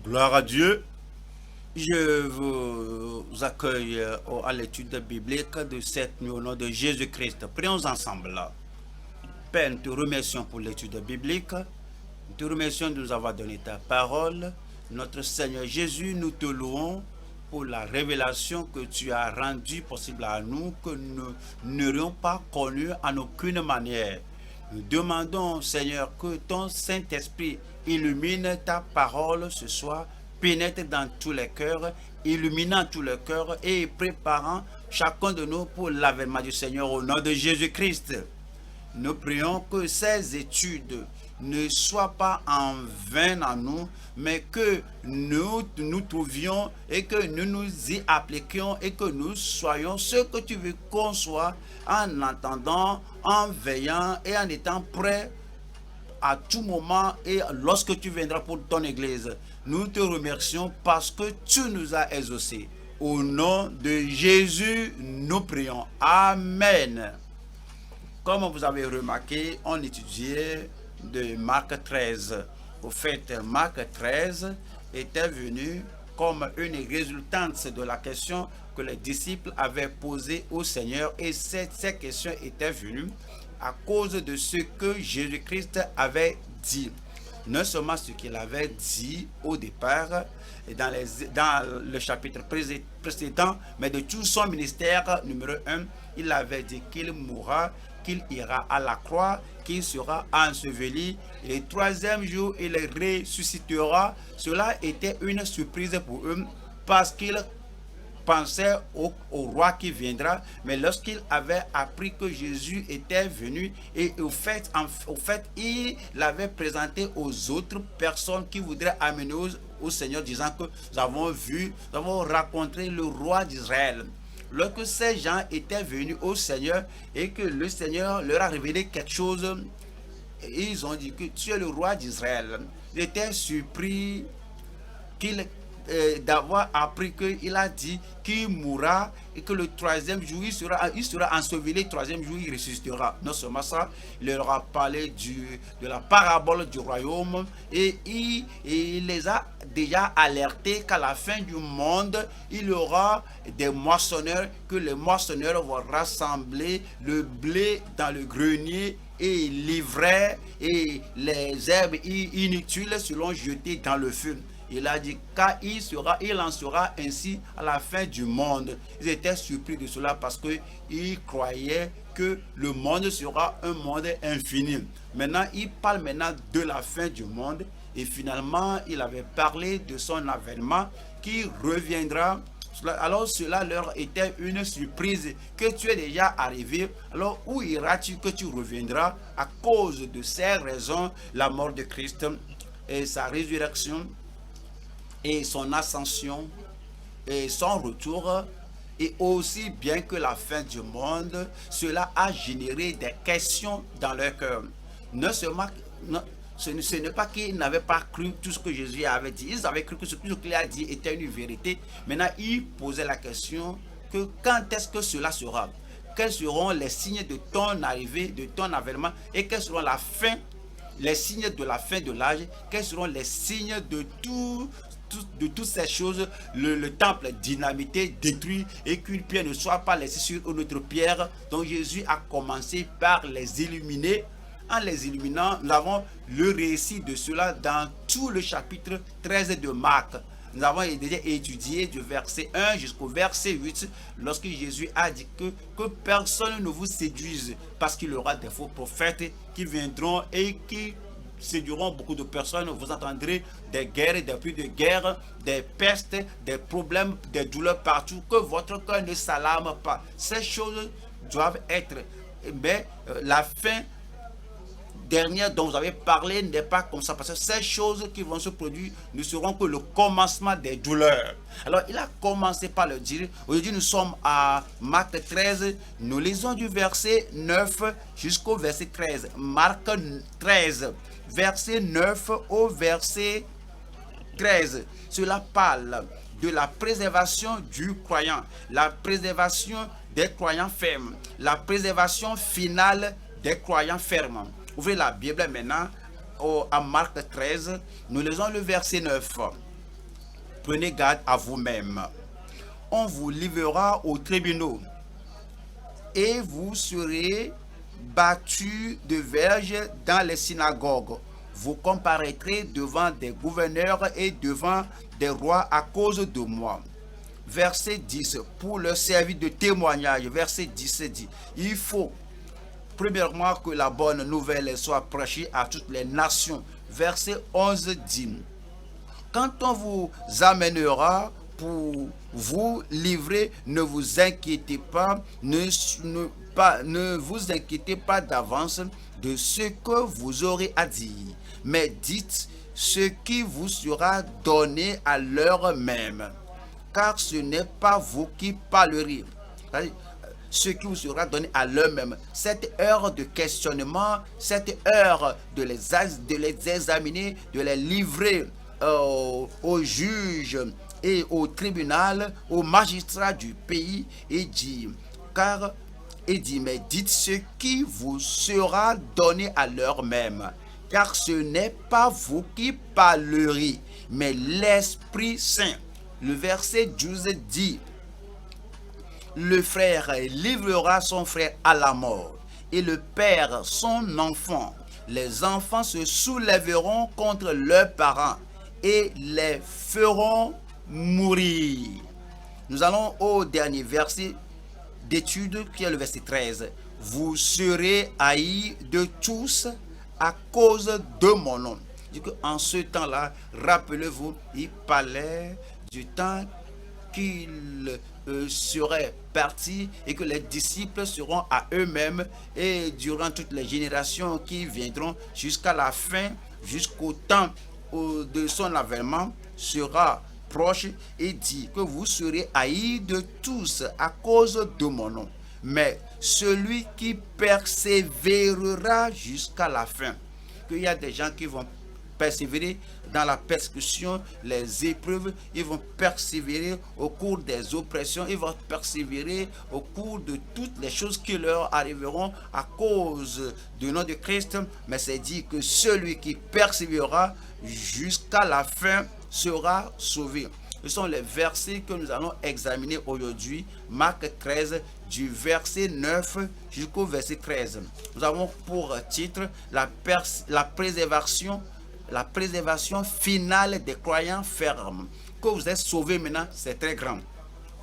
Gloire à Dieu. Je vous accueille à l'étude biblique de cette nuit au nom de Jésus-Christ. Prions ensemble. Père, nous te remercions pour l'étude biblique. Nous te remercions de nous avoir donné ta parole. Notre Seigneur Jésus, nous te louons pour la révélation que tu as rendue possible à nous, que nous n'aurions pas connue en aucune manière. Nous demandons, Seigneur, que ton Saint-Esprit illumine ta parole ce soir, pénètre dans tous les cœurs, illuminant tous les cœurs et préparant chacun de nous pour l'avènement du Seigneur au nom de Jésus-Christ. Nous prions que ces études ne soient pas en vain en nous, mais que nous trouvions et que nous nous y appliquions et que nous soyons ce que tu veux qu'on soit en entendant, en veillant et en étant prêts à tout moment et lorsque tu viendras pour ton église. Nous te remercions parce que tu nous as exaucés. Au nom de Jésus, nous prions. Amen. Comme vous avez remarqué, on étudiait de Marc 13. Au fait, Marc 13 était venu comme une résultante de la question que les disciples avaient posée au Seigneur, et ces questions étaient venues à cause de ce que Jésus-Christ avait dit. Non seulement ce qu'il avait dit au départ, dans le chapitre précédent, mais de tout son ministère numéro 1, il avait dit qu'il mourra, qu'il ira à la croix, qu'il sera enseveli, et le troisième jour, il ressuscitera. Cela était une surprise pour eux parce qu'ils pensaient au roi qui viendra, mais lorsqu'il avait appris que Jésus était venu, et au fait, il l'avait présenté aux autres personnes qui voudraient amener au Seigneur, disant que nous avons rencontré le roi d'Israël. Lorsque ces gens étaient venus au Seigneur et que le Seigneur leur a révélé quelque chose, ils ont dit que tu es le roi d'Israël. Ils étaient surpris d'avoir appris qu'il a dit qu'il mourra et que le troisième jour il sera enseveli, le troisième jour il ressuscitera. Non seulement ça, il leur a parlé de la parabole du royaume, et il les a déjà alertés qu'à la fin du monde, il y aura des moissonneurs, que les moissonneurs vont rassembler le blé dans le grenier et l'ivraie et les herbes inutiles seront jetées dans le feu. Il a dit car il en sera ainsi à la fin du monde. Ils étaient surpris de cela parce qu'ils croyaient que le monde sera un monde infini. Maintenant, il parle de la fin du monde, et finalement, il avait parlé de son avènement qui reviendra. Alors cela leur était une surprise, que tu es déjà arrivé. Alors où iras-tu que tu reviendras? À cause de ces raisons, la mort de Christ et sa résurrection et son ascension et son retour, et aussi bien que la fin du monde, cela a généré des questions dans leur cœur. Non seulement, ce n'est pas qu'ils n'avaient pas cru tout ce que Jésus avait dit, ils avaient cru que ce qu'il a dit était une vérité. Maintenant, ils posaient la question que quand est-ce que cela sera? Quels seront les signes de ton arrivée, de ton avènement, et quels seront les signes de la fin de l'âge? Quels seront les signes de toutes ces choses, le temple dynamité, détruit, et qu'une pierre ne soit pas laissée sur une autre pierre. Donc Jésus a commencé par les illuminer. En les illuminant, nous avons le récit de cela dans tout le chapitre 13 de Marc. Nous avons déjà étudié du verset 1 jusqu'au verset 8, lorsque Jésus a dit que personne ne vous séduise, parce qu'il y aura des faux prophètes qui viendront et qui séduiront beaucoup de personnes. Vous entendrez des guerres, des pluies de guerre, des pestes, des problèmes, des douleurs partout. Que votre cœur ne s'alarme pas. Ces choses doivent être. Mais la fin dernière dont vous avez parlé n'est pas comme ça, parce que ces choses qui vont se produire ne seront que le commencement des douleurs. Alors il a commencé par le dire. Aujourd'hui nous sommes à Marc 13, nous lisons du verset 9 jusqu'au verset 13. Marc 13, verset 9 au verset 13. Cela parle de la préservation du croyant, la préservation des croyants fermes, la préservation finale des croyants fermes. Ouvrez la Bible maintenant à Marc 13, nous lisons le verset 9. prenez garde à vous-même. On vous livrera aux tribunaux et vous serez battus de verges dans les synagogues. Vous comparaîtrez devant des gouverneurs et devant des rois à cause de moi. Verset 10, pour leur servir de témoignage. Verset 10 dit, il faut premièrement que la bonne nouvelle soit prêchée à toutes les nations. Verset 11 dit, quand on vous amènera pour vous livrer, ne vous inquiétez pas, ne vous inquiétez pas d'avance de ce que vous aurez à dire, mais dites ce qui vous sera donné à l'heure même, car ce n'est pas vous qui parlerez. Ce qui vous sera donné à l'heure même. Cette heure de questionnement, cette heure de les examiner, de les livrer aux juges et au tribunal, aux magistrats du pays, et dit, mais dites ce qui vous sera donné à l'heure même, car ce n'est pas vous qui parlerez, mais l'Esprit Saint. Le verset 12 dit, le frère livrera son frère à la mort, et le père son enfant. Les enfants se soulèveront contre leurs parents et les feront mourir. Nous allons au dernier verset d'étude qui est le verset 13. Vous serez haïs de tous à cause de mon nom. En ce temps-là, rappelez-vous, il parlait du temps qu'il serait parti et que les disciples seront à eux-mêmes, et durant toutes les générations qui viendront jusqu'à la fin, jusqu'au temps de son avènement sera proche, et dit que vous serez haïs de tous à cause de mon nom, mais celui qui persévérera jusqu'à la fin. Qu'il y a des gens qui vont persévérer dans la persécution, les épreuves, ils vont persévérer au cours des oppressions, ils vont persévérer au cours de toutes les choses qui leur arriveront à cause du nom de Christ. Mais c'est dit que celui qui persévérera jusqu'à la fin sera sauvé. Ce sont les versets que nous allons examiner aujourd'hui, Marc 13, du verset 9 jusqu'au verset 13. Nous avons pour titre la préservation finale des croyants fermes. Que vous êtes sauvés maintenant, c'est très grand.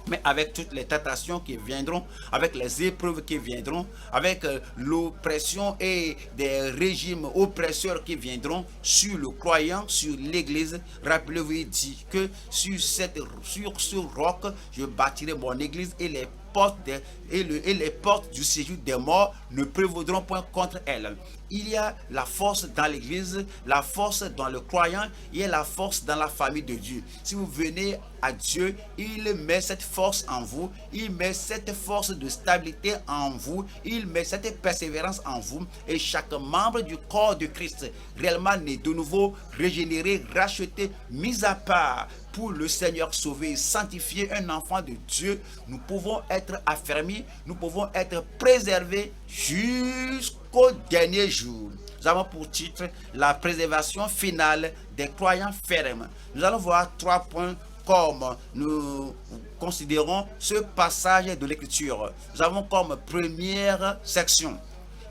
Mais avec toutes les tentations qui viendront, avec les épreuves qui viendront, avec l'oppression et des régimes oppresseurs qui viendront sur le croyant, sur l'église, rappelez-vous, il dit que sur ce roc, je bâtirai mon église, et les portes du séjour des morts ne prévaudront point contre elle. Il y a la force dans l'église, la force dans le croyant, il y a la force dans la famille de Dieu. Si vous venez à Dieu, il met cette force en vous, il met cette force de stabilité en vous, il met cette persévérance en vous, et chaque membre du corps de Christ, réellement né de nouveau, régénéré, racheté, mis à part pour le Seigneur, sauver, sanctifier, un enfant de Dieu, nous pouvons être affermis, nous pouvons être préservés jusqu'au dernier jour. Nous avons pour titre la préservation finale des croyants fermes. Nous allons voir 3 points comme nous considérons ce passage de l'Écriture. Nous avons comme première section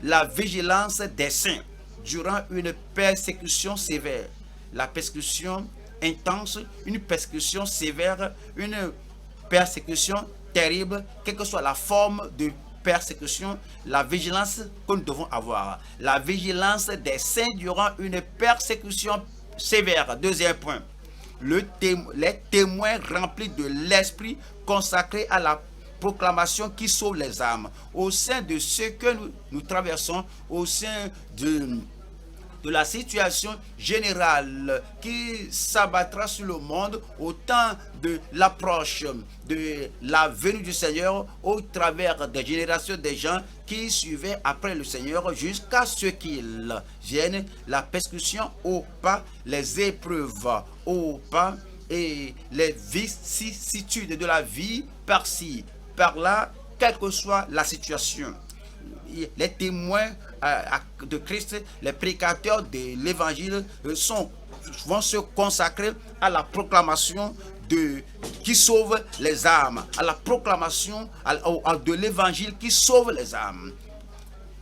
la vigilance des saints durant une persécution sévère. La persécution intense, une persécution sévère, une persécution terrible, quelle que soit la forme de persécution, la vigilance que nous devons avoir. La vigilance des saints durant une persécution sévère. Deuxième point, les témoins remplis de l'esprit consacrés à la proclamation qui sauve les âmes. Au sein de ce que nous traversons, au sein de la situation générale qui s'abattra sur le monde au temps de l'approche de la venue du Seigneur, au travers des générations des gens qui suivaient après le Seigneur jusqu'à ce qu'il vienne, la persécution au pas, les épreuves au pas, et les vicissitudes de la vie par-ci, par-là, quelle que soit la situation. Les témoins de Christ, les prédicateurs de l'évangile vont se consacrer à la proclamation qui sauve les âmes, à la proclamation de l'évangile qui sauve les âmes.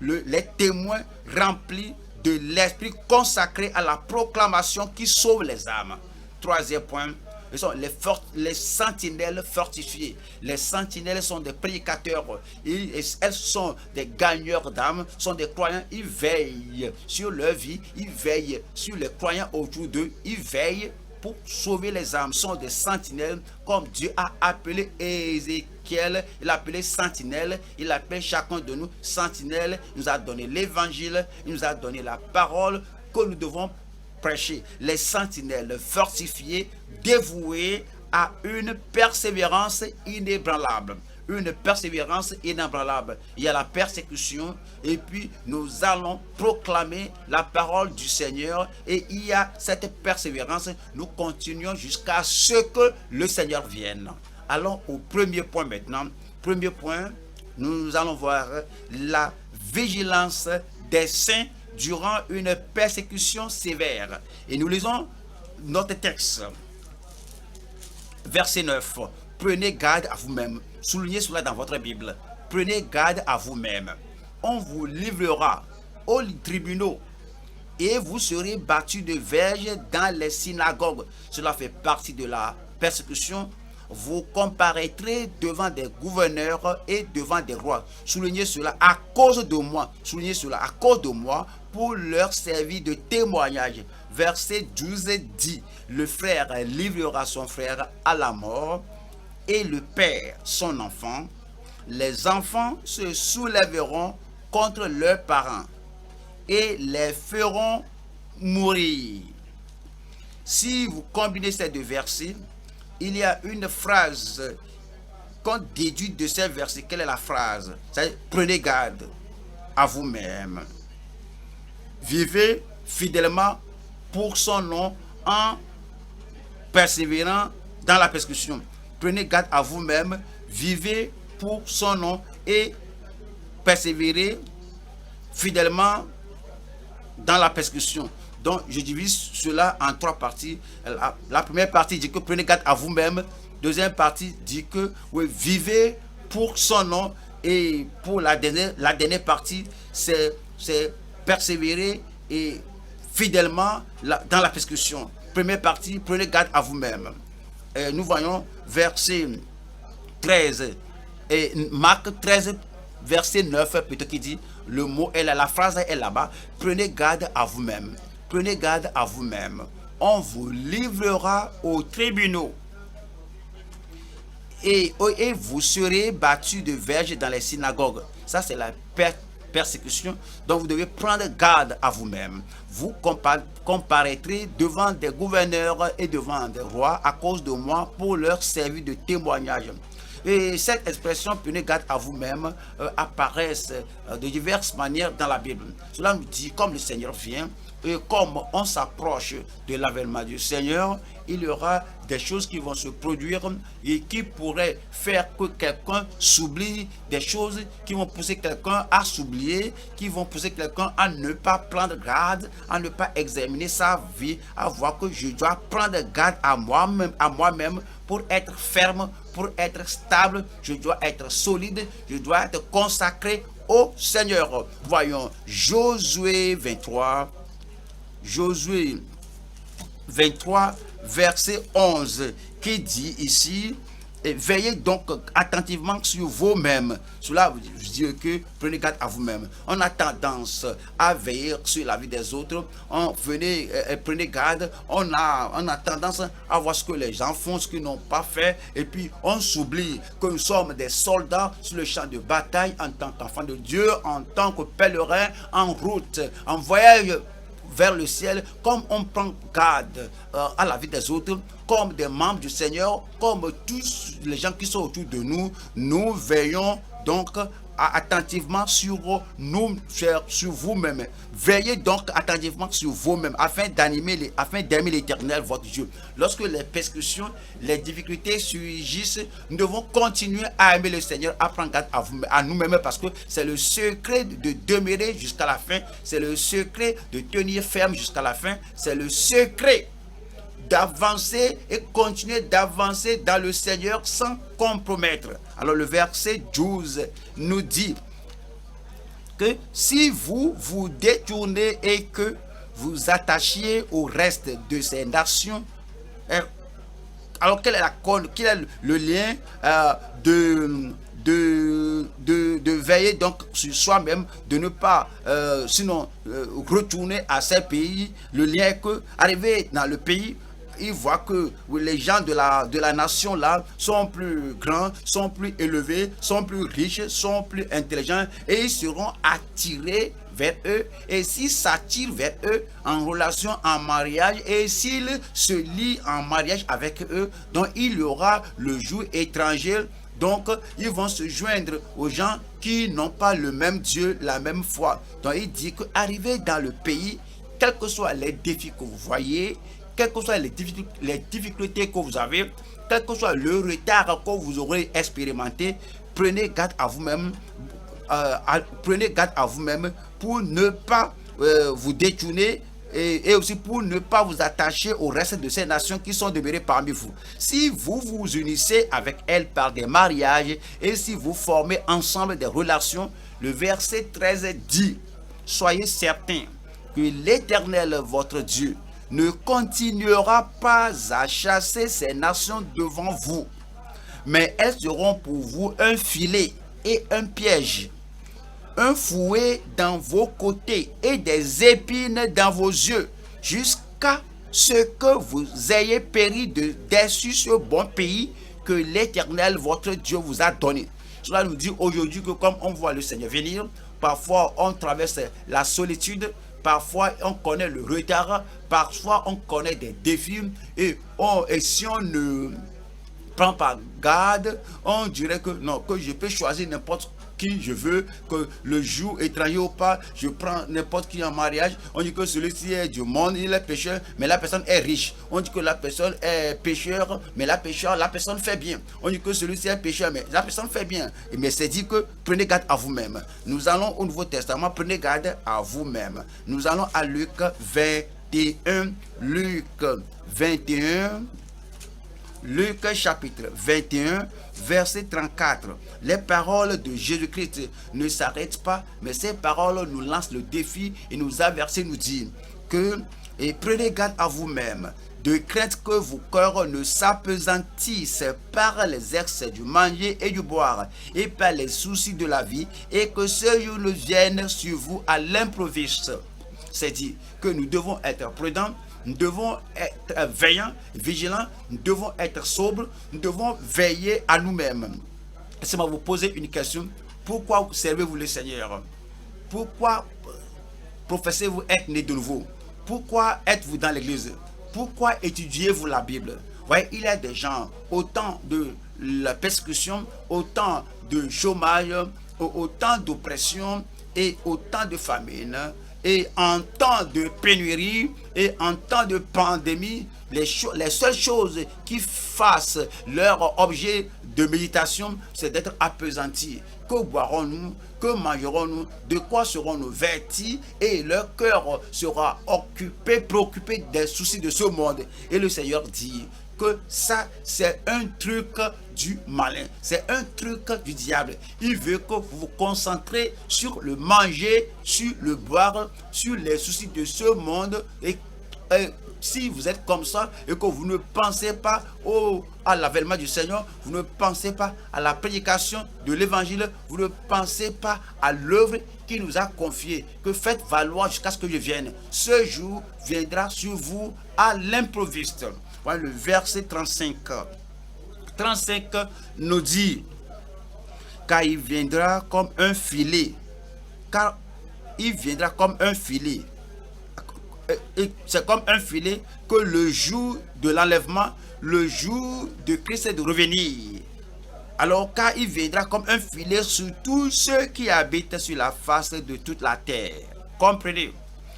Les témoins remplis de l'esprit consacré à la proclamation qui sauve les âmes. Troisième point, ce sont les sentinelles fortifiées. Les sentinelles sont des prédicateurs. Elles sont des gagneurs d'âmes, sont des croyants. Ils veillent sur leur vie, ils veillent sur les croyants autour d'eux, ils veillent pour sauver les âmes. Sont des sentinelles comme Dieu a appelé Ézéchiel. Il a appelé sentinelle. Il appelle chacun de nous sentinelle. Il nous a donné l'évangile. Il nous a donné la parole que nous devons prêcher. Les sentinelles fortifiées, dévouées à une persévérance inébranlable. Une persévérance inébranlable. Il y a la persécution et puis nous allons proclamer la parole du Seigneur et il y a cette persévérance. Nous continuons jusqu'à ce que le Seigneur vienne. Allons au premier point maintenant. Premier point, nous allons voir la vigilance des saints durant une persécution sévère. Et nous lisons notre texte. Verset 9. Prenez garde à vous-même. Soulignez cela dans votre Bible. Prenez garde à vous-même. On vous livrera aux tribunaux et vous serez battus de verges dans les synagogues. Cela fait partie de la persécution. Vous comparaîtrez devant des gouverneurs et devant des rois. Soulignez cela à cause de moi. Soulignez cela à cause de moi pour leur servir de témoignage. Verset 12 dit, le frère livrera son frère à la mort et le père son enfant. Les enfants se soulèveront contre leurs parents et les feront mourir. Si vous combinez ces deux versets, il y a une phrase qu'on déduit de ces versets. Quelle est la phrase? C'est prenez garde à vous-même. Vivez fidèlement pour son nom en persévérant dans la persécution. Prenez garde à vous-même, vivez pour son nom et persévérez fidèlement dans la persécution. Donc, je divise cela en trois parties. La première partie dit que prenez garde à vous-même. Deuxième partie dit que oui, vivez pour son nom. Et pour la dernière partie, c'est persévérer et fidèlement dans la persécution. Première partie, prenez garde à vous-même. Nous voyons verset 13 et Marc 13, verset 9, plutôt qui dit, le mot est là, la phrase est là-bas, prenez garde à vous-même. Prenez garde à vous-même. On vous livrera aux tribunaux. Et vous serez battus de verges dans les synagogues. Ça, c'est la persécution. Donc, vous devez prendre garde à vous-même. Vous comparaîtrez devant des gouverneurs et devant des rois à cause de moi pour leur servir de témoignage. Et cette expression, prenez garde à vous-même, apparaît de diverses manières dans la Bible. Cela nous dit, comme le Seigneur vient, et comme on s'approche de l'avènement du Seigneur, il y aura des choses qui vont se produire et qui pourraient faire que quelqu'un s'oublie, des choses qui vont pousser quelqu'un à s'oublier, qui vont pousser quelqu'un à ne pas prendre garde, à ne pas examiner sa vie, à voir que je dois prendre garde à moi-même pour être ferme, pour être stable, je dois être solide, je dois être consacré au Seigneur. Voyons Josué 23. Josué 23, verset 11, qui dit ici, veillez donc attentivement sur vous-même. Cela veut dire que prenez garde à vous-même. On a tendance à veiller sur la vie des autres. Prenez garde. On a tendance à voir ce que les gens font, ce qu'ils n'ont pas fait. Et puis on s'oublie que nous sommes des soldats sur le champ de bataille en tant qu'enfants de Dieu, en tant que pèlerins en route, en voyage vers le ciel, comme on prend garde à la vie des autres, comme des membres du Seigneur, comme tous les gens qui sont autour de nous, nous veillons donc attentivement sur sur vous-même. Veillez donc attentivement sur vous-même afin d'aimer l'Éternel votre Dieu. Lorsque les persécutions, les difficultés surgissent, nous devons continuer à aimer le Seigneur, à prendre garde à nous-mêmes, parce que c'est le secret de demeurer jusqu'à la fin, c'est le secret de tenir ferme jusqu'à la fin, c'est le secret d'avancer et continuer d'avancer dans le Seigneur sans compromettre. Alors le verset 12 nous dit que si vous vous détournez et que vous attachiez au reste de ces nations, alors quel est le lien de veiller donc sur soi-même, de ne pas retourner à ces pays? Le lien est que, arrivé dans le pays, ils voient que les gens de la nation là sont plus grands, sont plus élevés, sont plus riches, sont plus intelligents, et ils seront attirés vers eux. Et s'ils s'attirent vers eux en relation, en mariage, et s'ils se lient en mariage avec eux, donc il y aura le joug étranger. Donc, ils vont se joindre aux gens qui n'ont pas le même Dieu, la même foi. Donc, il dit qu'arriver dans le pays, quels que soient les défis que vous voyez, quelles que soient les difficultés que vous avez, quel que soit le retard que vous aurez expérimenté, prenez garde à vous-même. Prenez garde à vous-même pour ne pas vous détourner et aussi pour ne pas vous attacher au reste de ces nations qui sont demeurées parmi vous. Si vous vous unissez avec elles par des mariages et si vous formez ensemble des relations, le verset 13 dit: soyez certains que l'Éternel, votre Dieu, ne continuera pas à chasser ces nations devant vous, mais elles seront pour vous un filet et un piège, un fouet dans vos côtés et des épines dans vos yeux, jusqu'à ce que vous ayez péri de dessus ce bon pays que l'Éternel votre Dieu vous a donné. Cela nous dit aujourd'hui que comme on voit le Seigneur venir, parfois on traverse la solitude, parfois on connaît le retard, parfois on connaît des défis, et si on ne prend pas garde, on dirait que non, que je peux choisir n'importe qui je veux, que le joug étranger ou pas, je prends n'importe qui en mariage. On dit que celui-ci est du monde, il est pécheur, mais la personne est riche. On dit que la personne est pécheur, mais la personne fait bien. On dit que celui-ci est pécheur, mais la personne fait bien. Mais c'est dit que prenez garde à vous-même. Nous allons au Nouveau Testament, prenez garde à vous-même. Nous allons à Luc 21, Luc 21, Luc chapitre 21, verset 34. Les paroles de Jésus-Christ ne s'arrêtent pas, mais ces paroles nous lancent le défi et nous avertissent, nous disent que prenez garde à vous-même, de crainte que vos cœurs ne s'apesantissent par les excès du manger et du boire et par les soucis de la vie, et que ce jour ne vienne sur vous à l'improviste. C'est dit que nous devons être prudents, nous devons être veillants, vigilants, nous devons être sobres, nous devons veiller à nous-mêmes. Laissez-moi vous poser une question. Pourquoi servez-vous le Seigneur? Pourquoi professez-vous être né de nouveau? Pourquoi êtes-vous dans l'église? Pourquoi étudiez-vous la Bible? Vous voyez, il y a des gens, au temps de la persécution, au temps de chômage, au temps d'oppression et au temps de famine, et en temps de pénurie et en temps de pandémie, les seules choses qui fassent leur objet de méditation, c'est d'être appesantis. Que boirons-nous? Que mangerons-nous? De quoi serons-nous vêtis? Et leur cœur sera préoccupé des soucis de ce monde. Et le Seigneur dit que ça, c'est un truc du malin, c'est un truc du diable. Il veut que vous vous concentrez sur le manger, sur le boire, sur les soucis de ce monde. Et si vous êtes comme ça et que vous ne pensez pas à l'avènement du Seigneur, vous ne pensez pas à la prédication de l'évangile, vous ne pensez pas à l'œuvre qu'il nous a confiée, que faites valoir jusqu'à ce que je vienne. Ce jour viendra sur vous à l'improviste. Voilà le verset 35. 35 nous dit: car il viendra comme un filet. Car il viendra comme un filet. C'est comme un filet que le jour de l'enlèvement, le jour de Christ est de revenir. Alors, car il viendra comme un filet sur tous ceux qui habitent sur la face de toute la terre. Comprenez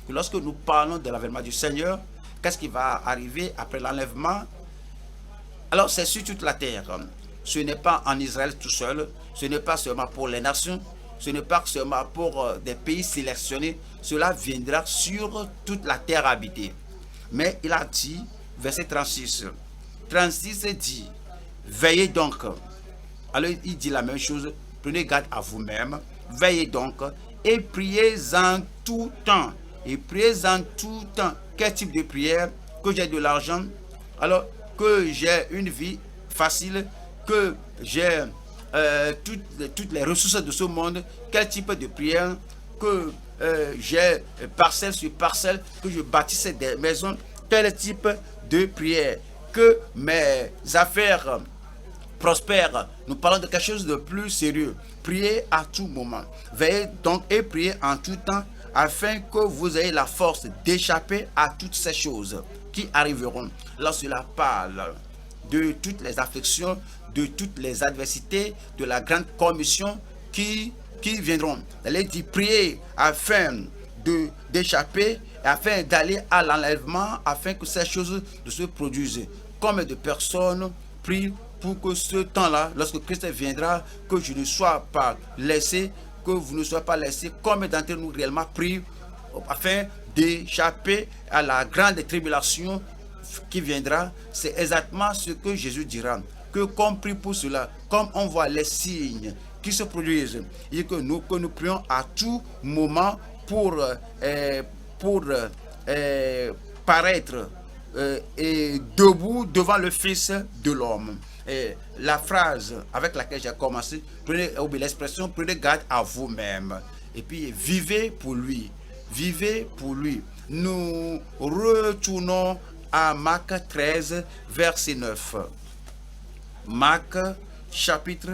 que lorsque nous parlons de l'avènement du Seigneur, qu'est-ce qui va arriver après l'enlèvement? Alors, c'est sur toute la terre. Ce n'est pas en Israël tout seul. Ce n'est pas seulement pour les nations. Ce n'est pas seulement pour des pays sélectionnés. Cela viendra sur toute la terre habitée. Mais il a dit, verset 36. 36 dit, veillez donc. Alors il dit la même chose, prenez garde à vous-même, veillez donc et priez en tout temps. Et priez en tout temps. Quel type de prière? Que j'ai de l'argent, alors que j'ai une vie facile, que j'ai toutes les ressources de ce monde, quel type de prière? Que j'ai parcelle sur parcelle, que je bâtisse des maisons, quel type de prière? Que mes affaires prospère. Nous parlons de quelque chose de plus sérieux. Priez à tout moment. Veillez donc et priez en tout temps afin que vous ayez la force d'échapper à toutes ces choses qui arriveront. Là, cela parle de toutes les afflictions, de toutes les adversités, de la grande commission qui viendront. Elle dit priez afin d'échapper, afin d'aller à l'enlèvement, afin que ces choses ne se produisent. Combien de personnes prient pour que ce temps-là, lorsque Christ viendra, que je ne sois pas laissé, que vous ne soyez pas laissés? Combien d'entre nous réellement prient afin d'échapper à la grande tribulation qui viendra? C'est exactement ce que Jésus dira. Que comme prie pour cela, comme on voit les signes qui se produisent, et que nous prions à tout moment pour paraître et debout devant le Fils de l'homme. Et la phrase avec laquelle j'ai commencé, l'expression prenez garde à vous-même. Et puis vivez pour lui. Vivez pour lui. Nous retournons à Marc 13, verset 9. Marc chapitre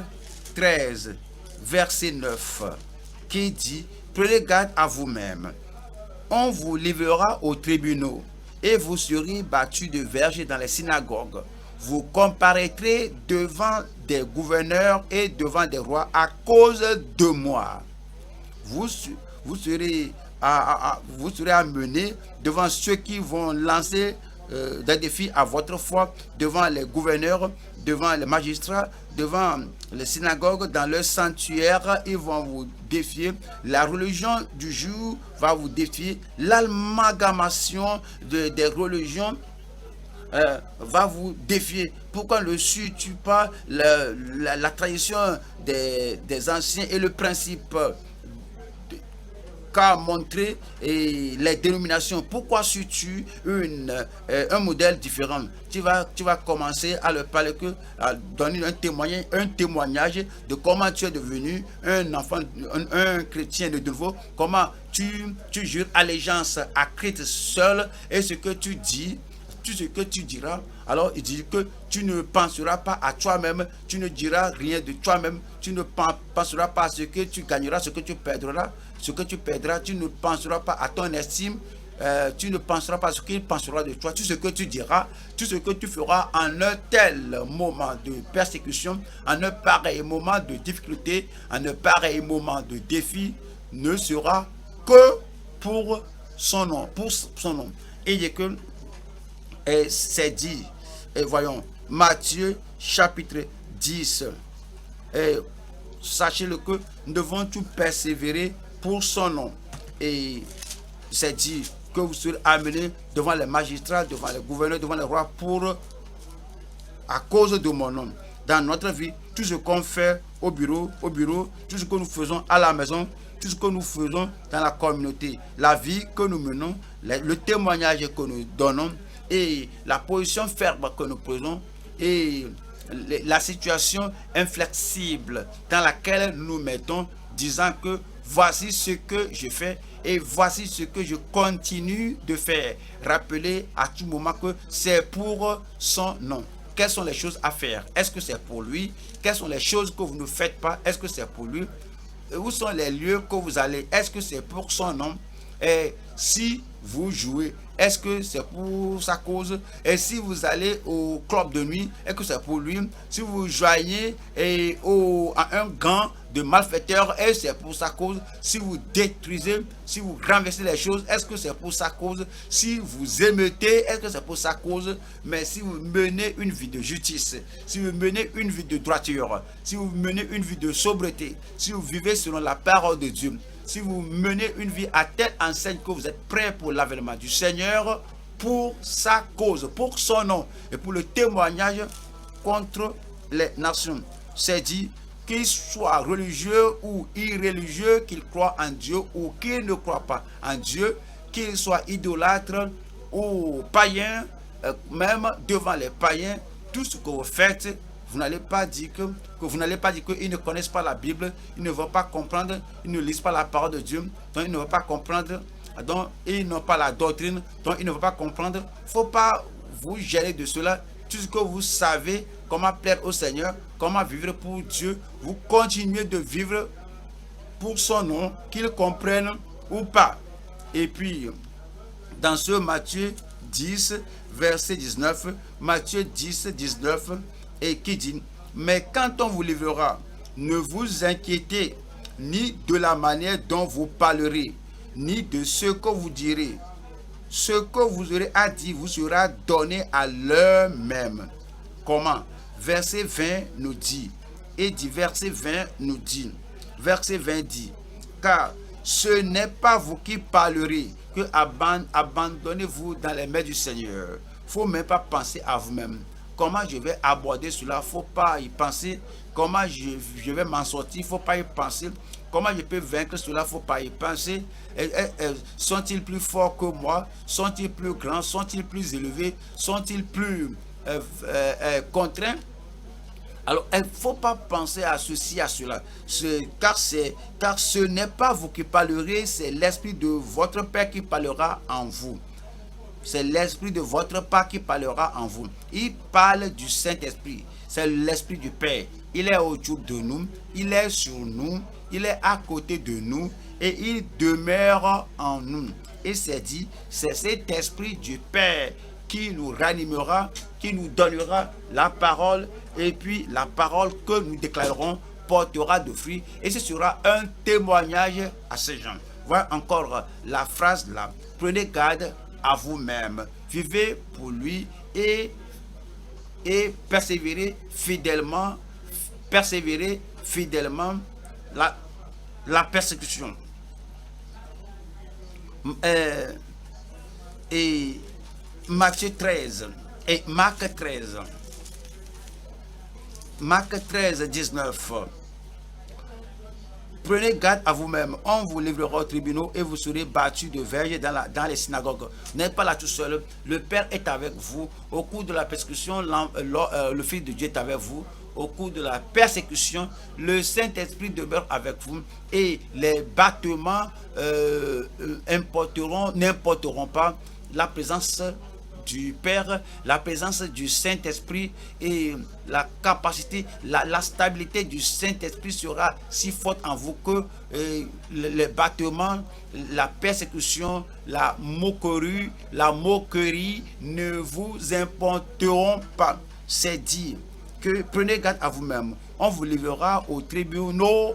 13, verset 9, qui dit, prenez garde à vous-même. On vous livrera aux tribunaux et vous serez battus de verges dans les synagogues. Vous comparaîtrez devant des gouverneurs et devant des rois à cause de moi. Vous serez amenés devant ceux qui vont lancer des défis à votre foi, devant les gouverneurs, devant les magistrats, devant les synagogues, dans leur sanctuaire, ils vont vous défier. La religion du jour va vous défier. L'amalgamation des religions va vous défier. Pourquoi ne suis-tu pas la tradition des anciens et le principe qu'a montré les dénominations? Pourquoi suis-tu un modèle différent? Tu vas commencer à leur parler, à donner un témoignage de comment tu es devenu un enfant, un chrétien de nouveau, comment tu jures allégeance à Christ seul, et ce que tu dis, tout ce que tu diras. Alors il dit que tu ne penseras pas à toi-même, tu ne diras rien de toi-même, tu ne penseras pas à ce que tu gagneras, ce que tu perdras, tu ne penseras pas à ton estime, tu ne penseras pas à ce qu'il pensera de toi. Tout ce que tu diras, tout ce que tu feras en un tel moment de persécution, en un pareil moment de difficulté, en un pareil moment de défi, ne sera que pour son nom, Et il dit que c'est dit, et voyons, Matthieu chapitre 10, et sachez-le que nous devons tout persévérer pour son nom. Et c'est dit que vous serez amenés devant les magistrats, devant les gouverneurs, devant les rois, à cause de mon nom. Dans notre vie, tout ce qu'on fait au bureau, tout ce que nous faisons à la maison, tout ce que nous faisons dans la communauté, la vie que nous menons, le témoignage que nous donnons, et la position ferme que nous prenons, et la situation inflexible dans laquelle nous nous mettons, disant que voici ce que je fais et voici ce que je continue de faire. Rappelez à tout moment que c'est pour son nom. Quelles sont les choses à faire? Est-ce que c'est pour lui? Quelles sont les choses que vous ne faites pas? Est-ce que c'est pour lui? Où sont les lieux que vous allez? Est-ce que c'est pour son nom? Et si vous jouez, est-ce que c'est pour sa cause? Et si vous allez au club de nuit, est-ce que c'est pour lui? Si vous joignez à un gang de malfaiteurs, est-ce que c'est pour sa cause? Si vous détruisez, si vous renversez les choses, est-ce que c'est pour sa cause? Si vous émeutez, est-ce que c'est pour sa cause? Mais si vous menez une vie de justice, si vous menez une vie de droiture, si vous menez une vie de sobriété, si vous vivez selon la parole de Dieu, si vous menez une vie à telle enseigne que vous êtes prêt pour l'avènement du Seigneur, pour sa cause, pour son nom et pour le témoignage contre les nations. C'est dit, qu'ils soient religieux ou irréligieux, qu'ils croient en Dieu ou qu'ils ne croient pas en Dieu, qu'ils soient idolâtres ou païens, même devant les païens, tout ce que vous faites, vous n'allez pas dire qu'ils ne connaissent pas la Bible, ils ne vont pas comprendre, ils ne lisent pas la parole de Dieu, donc ils ne vont pas comprendre, donc ils n'ont pas la doctrine, donc ils ne vont pas comprendre. Il ne faut pas vous gêner de cela. Tout ce que vous savez, comment plaire au Seigneur, comment vivre pour Dieu, vous continuez de vivre pour son nom, qu'ils comprennent ou pas. Et puis, dans ce Matthieu 10, verset 19, Matthieu 10, 19, et qui dit, mais quand on vous livrera, ne vous inquiétez ni de la manière dont vous parlerez, ni de ce que vous direz. Ce que vous aurez à dire vous sera donné à l'heure même. Comment? Verset 20 nous dit, verset 20 dit, car ce n'est pas vous qui parlerez, que abandonnez-vous dans les mains du Seigneur. Il ne faut même pas penser à vous-même. Comment je vais aborder cela? Il ne faut pas y penser. Comment je vais m'en sortir? Il ne faut pas y penser. Comment je peux vaincre cela? Il ne faut pas y penser. Sont-ils plus forts que moi? Sont-ils plus grands? Sont-ils plus élevés? Sont-ils plus contraints? Alors, il ne faut pas penser à ceci, à cela. Car ce n'est pas vous qui parlerez, c'est l'Esprit de votre Père qui parlera en vous. C'est l'Esprit de votre Père qui parlera en vous. Il parle du Saint-Esprit. C'est l'Esprit du Père. Il est autour de nous. Il est sur nous. Il est à côté de nous. Et il demeure en nous. Et c'est dit, c'est cet Esprit du Père qui nous ranimera, qui nous donnera la parole. Et puis la parole que nous déclarerons portera de fruits. Et ce sera un témoignage à ces gens. Voilà encore la phrase là. Prenez garde à vous-même, vivez pour lui et persévérez fidèlement la persécution. Et Matthieu 13 et Marc 13, 19. Prenez garde à vous-même, on vous livrera aux tribunaux et vous serez battus de verges dans les synagogues. Vous n'êtes pas là tout seul, le Père est avec vous. Au cours de la persécution, le Fils de Dieu est avec vous. Au cours de la persécution, le Saint-Esprit demeure avec vous et les battements n'importeront pas la présence du Père, la présence du Saint-Esprit et la capacité, la stabilité du Saint-Esprit sera si forte en vous que les battements, la persécution, la moquerie ne vous importeront pas. C'est dire que prenez garde à vous-même. On vous livrera aux tribunaux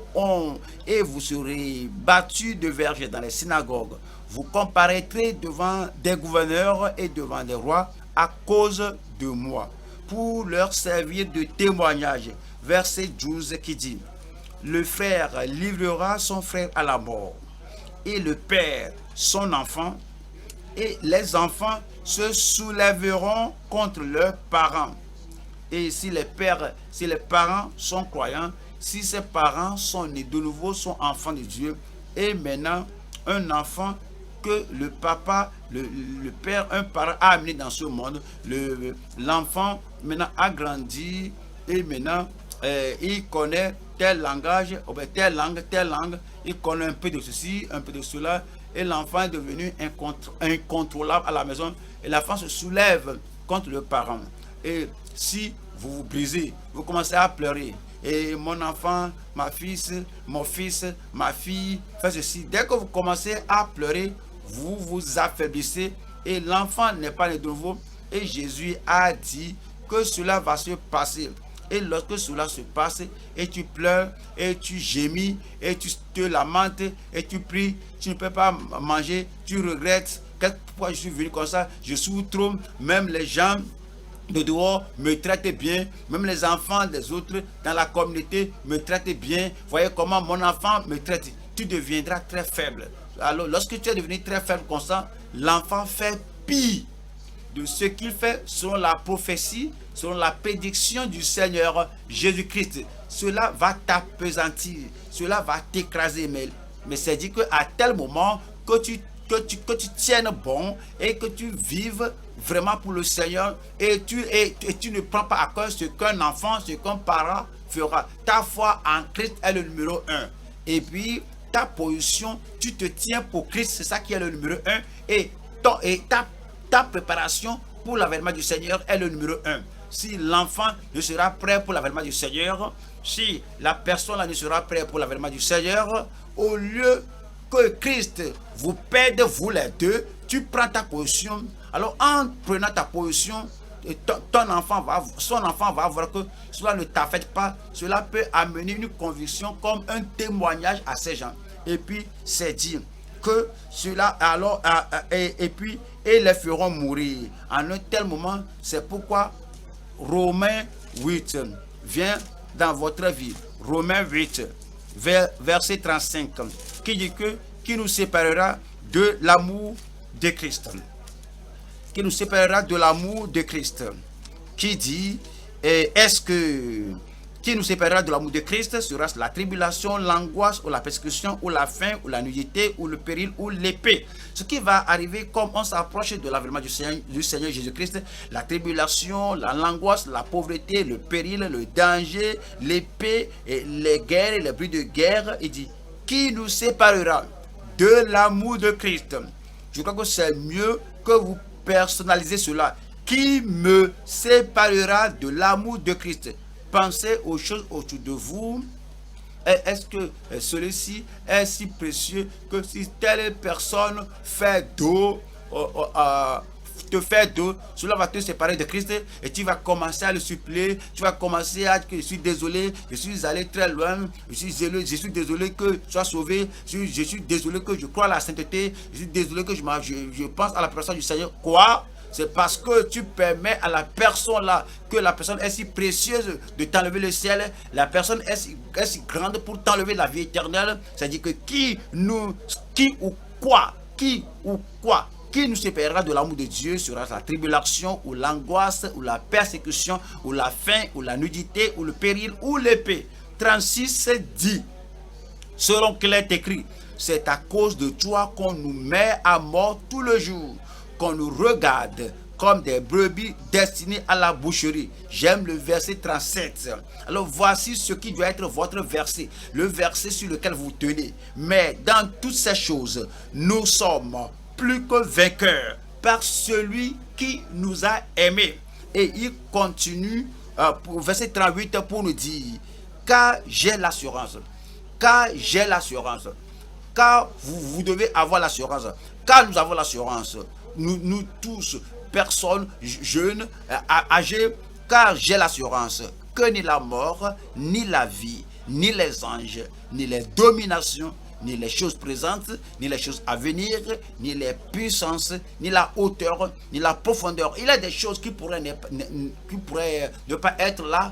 et vous serez battus de verges dans les synagogues. Vous comparaîtrez devant des gouverneurs et devant des rois à cause de moi, pour leur servir de témoignage. Verset 12 qui dit, le frère livrera son frère à la mort, et le père son enfant, et les enfants se soulèveront contre leurs parents. Et si les parents sont croyants, si ces parents sont nés de nouveau, sont enfants de Dieu, et maintenant un enfant que le père, un parent a amené dans ce monde, l'enfant maintenant a grandi et maintenant il connaît tel langage, telle langue, il connaît un peu de ceci, un peu de cela, et l'enfant est devenu incontrôlable à la maison, et l'enfant se soulève contre le parent. Et si vous vous brisez, vous commencez à pleurer, et mon enfant, mon fils, ma fille, fait ceci. Dès que vous commencez à pleurer, vous vous affaiblissez et l'enfant n'est pas né de nouveau. Et Jésus a dit que cela va se passer. Et lorsque cela se passe, et tu pleures, et tu gémis, et tu te lamentes, et tu pries, tu ne peux pas manger, tu regrettes. Pourquoi je suis venu comme ça? Je souffre trop, même les gens de dehors me traitent bien, même les enfants des autres dans la communauté me traitent bien. Voyez comment mon enfant me traite. Tu deviendras très faible. Alors lorsque tu es devenu très faible comme ça, l'enfant fait pire de ce qu'il fait selon la prophétie, selon la prédiction du Seigneur Jésus-Christ. Cela va t'appesantir, cela va t'écraser. Mais c'est dit qu'à tel moment que tu tiennes bon et que tu vives vraiment pour le Seigneur et tu ne prends pas à cœur ce qu'un enfant, ce qu'un parent fera. Ta foi en Christ est le numéro 1. Et puis, ta position, tu te tiens pour Christ, c'est ça qui est le numéro 1. Et ta préparation pour l'avènement du Seigneur est le numéro 1. Si l'enfant ne sera prêt pour l'avènement du Seigneur, si la personne là ne sera prête pour l'avènement du Seigneur, au lieu que Christ vous perde, vous les deux, tu prends ta position. Alors en prenant ta position, son enfant va voir que cela ne t'affecte pas. Cela peut amener une conviction comme un témoignage à ces gens. Et puis c'est dit que cela alors et les feront mourir en un tel moment. C'est pourquoi Romains 8 vient dans votre vie. Romains 8 verset 35 qui dit que qui nous séparera de l'amour de Christ, qui nous séparera de l'amour de Christ, qui dit est-ce que qui nous séparera de l'amour de Christ sera la tribulation, l'angoisse ou la persécution ou la faim ou la nudité ou le péril ou l'épée. Ce qui va arriver comme on s'approche de l'avènement du Seigneur Jésus-Christ, la tribulation, l'angoisse, la pauvreté, le péril, le danger, l'épée, les guerres, les bruits de guerre. Il dit qui nous séparera de l'amour de Christ. Je crois que c'est mieux que vous personnalisez cela. Qui me séparera de l'amour de Christ? Pensez aux choses autour de vous. Est-ce que celui-ci est si précieux que si telle personne fait d'eau, te fait d'eau, cela va te séparer de Christ et tu vas commencer à le supplier, tu vas commencer à dire que je suis désolé, je suis allé très loin, je suis désolé que je sois sauvé, je suis désolé que je crois à la sainteté, je suis désolé que je pense à la personne du Seigneur. Quoi? C'est parce que tu permets à la personne là, que la personne est si précieuse de t'enlever le ciel, la personne est si grande pour t'enlever la vie éternelle. C'est-à-dire que qui ou quoi qui nous séparera de l'amour de Dieu sera la tribulation ou l'angoisse ou la persécution ou la faim ou la nudité ou le péril ou l'épée. 36 dit, selon qu'il est écrit, c'est à cause de toi qu'on nous met à mort tout le jour, qu'on nous regarde comme des brebis destinées à la boucherie. J'aime le verset 37. Alors voici ce qui doit être votre verset, le verset sur lequel vous tenez. Mais dans toutes ces choses, nous sommes plus que vainqueurs par celui qui nous a aimés. Et il continue pour verset 38 pour nous dire, car j'ai l'assurance, car vous devez avoir l'assurance, car nous avons l'assurance, nous tous, personnes jeunes, âgées, car j'ai l'assurance que ni la mort, ni la vie, ni les anges, ni les dominations, ni les choses présentes, ni les choses à venir, ni les puissances, ni la hauteur, ni la profondeur. Il y a des choses qui pourraient ne pas être là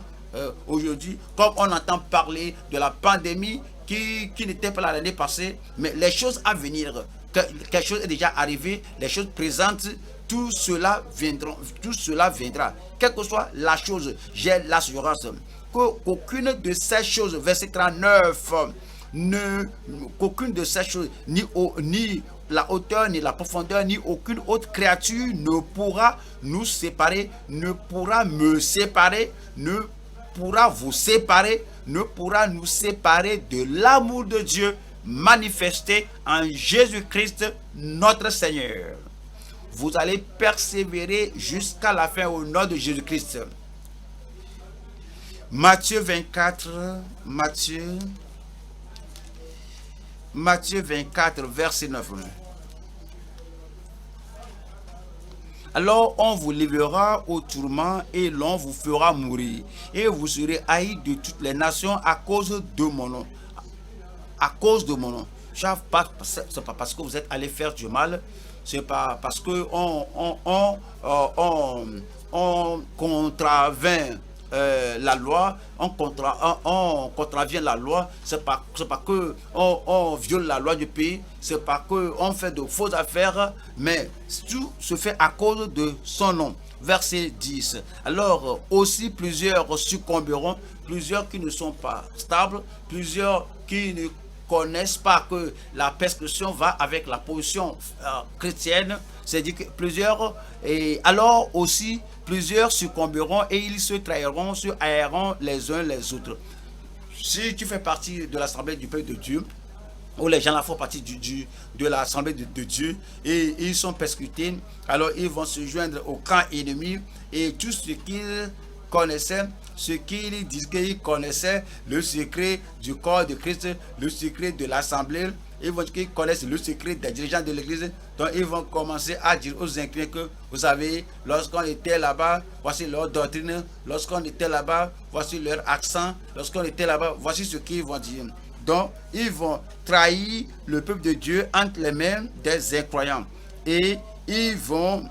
aujourd'hui, comme on entend parler de la pandémie qui n'était pas là l'année passée, mais les choses à venir, quelque chose est déjà arrivé, les choses présentes, tout cela viendra. Quelle que soit la chose, j'ai l'assurance qu'aucune de ces choses, verset 39, qu'aucune de ces choses, ni la hauteur, ni la profondeur, ni aucune autre créature ne pourra nous séparer, ne pourra me séparer, ne pourra vous séparer, ne pourra nous séparer de l'amour de Dieu manifesté en Jésus-Christ notre Seigneur. Vous allez persévérer jusqu'à la fin au nom de Jésus-Christ. Matthieu 24, verset 9. Alors on vous livrera au tourment et l'on vous fera mourir. Et vous serez haïs de toutes les nations à cause de mon nom. À cause de mon nom. C'est pas parce que vous êtes allé faire du mal. C'est pas parce que on contravient la loi, on contravient la loi, c'est pas que on viole la loi du pays, c'est pas que on fait de fausses affaires, mais tout se fait à cause de son nom. Verset 10. Alors aussi plusieurs succomberont, plusieurs qui ne sont pas stables, plusieurs qui ne connaissent pas que la prescription va avec la position chrétienne, c'est-à-dire que plusieurs, et alors aussi plusieurs succomberont et ils se trahiront, se haïront les uns les autres. Si tu fais partie de l'assemblée du peuple de Dieu, où les gens là font partie de l'assemblée de Dieu et ils sont persécutés, alors ils vont se joindre au camp ennemi et tout ce qu'ils connaissaient, ce qu'ils disent qu'ils connaissaient, le secret du corps de Christ, le secret de l'assemblée, ils vont dire qu'ils connaissent le secret des dirigeants de l'église, donc ils vont commencer à dire aux incrédules que, vous savez, lorsqu'on était là-bas, voici leur doctrine, lorsqu'on était là-bas, voici leur accent, lorsqu'on était là-bas, voici ce qu'ils vont dire. Donc, ils vont trahir le peuple de Dieu entre les mains des incroyants. Et ils vont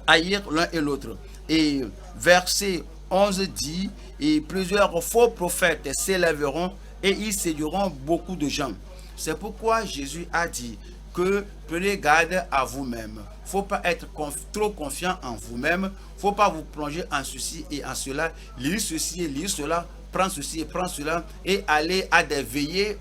haïr l'un et l'autre. Et verset 11 dit, et plusieurs faux prophètes s'élèveront et ils séduiront beaucoup de gens. C'est pourquoi Jésus a dit que prenez garde à vous-même. Il ne faut pas être trop confiant en vous-même. Il ne faut pas vous plonger en ceci et en cela. Lire ceci et lire cela. Prendre ceci et prendre cela. Et aller à des veillées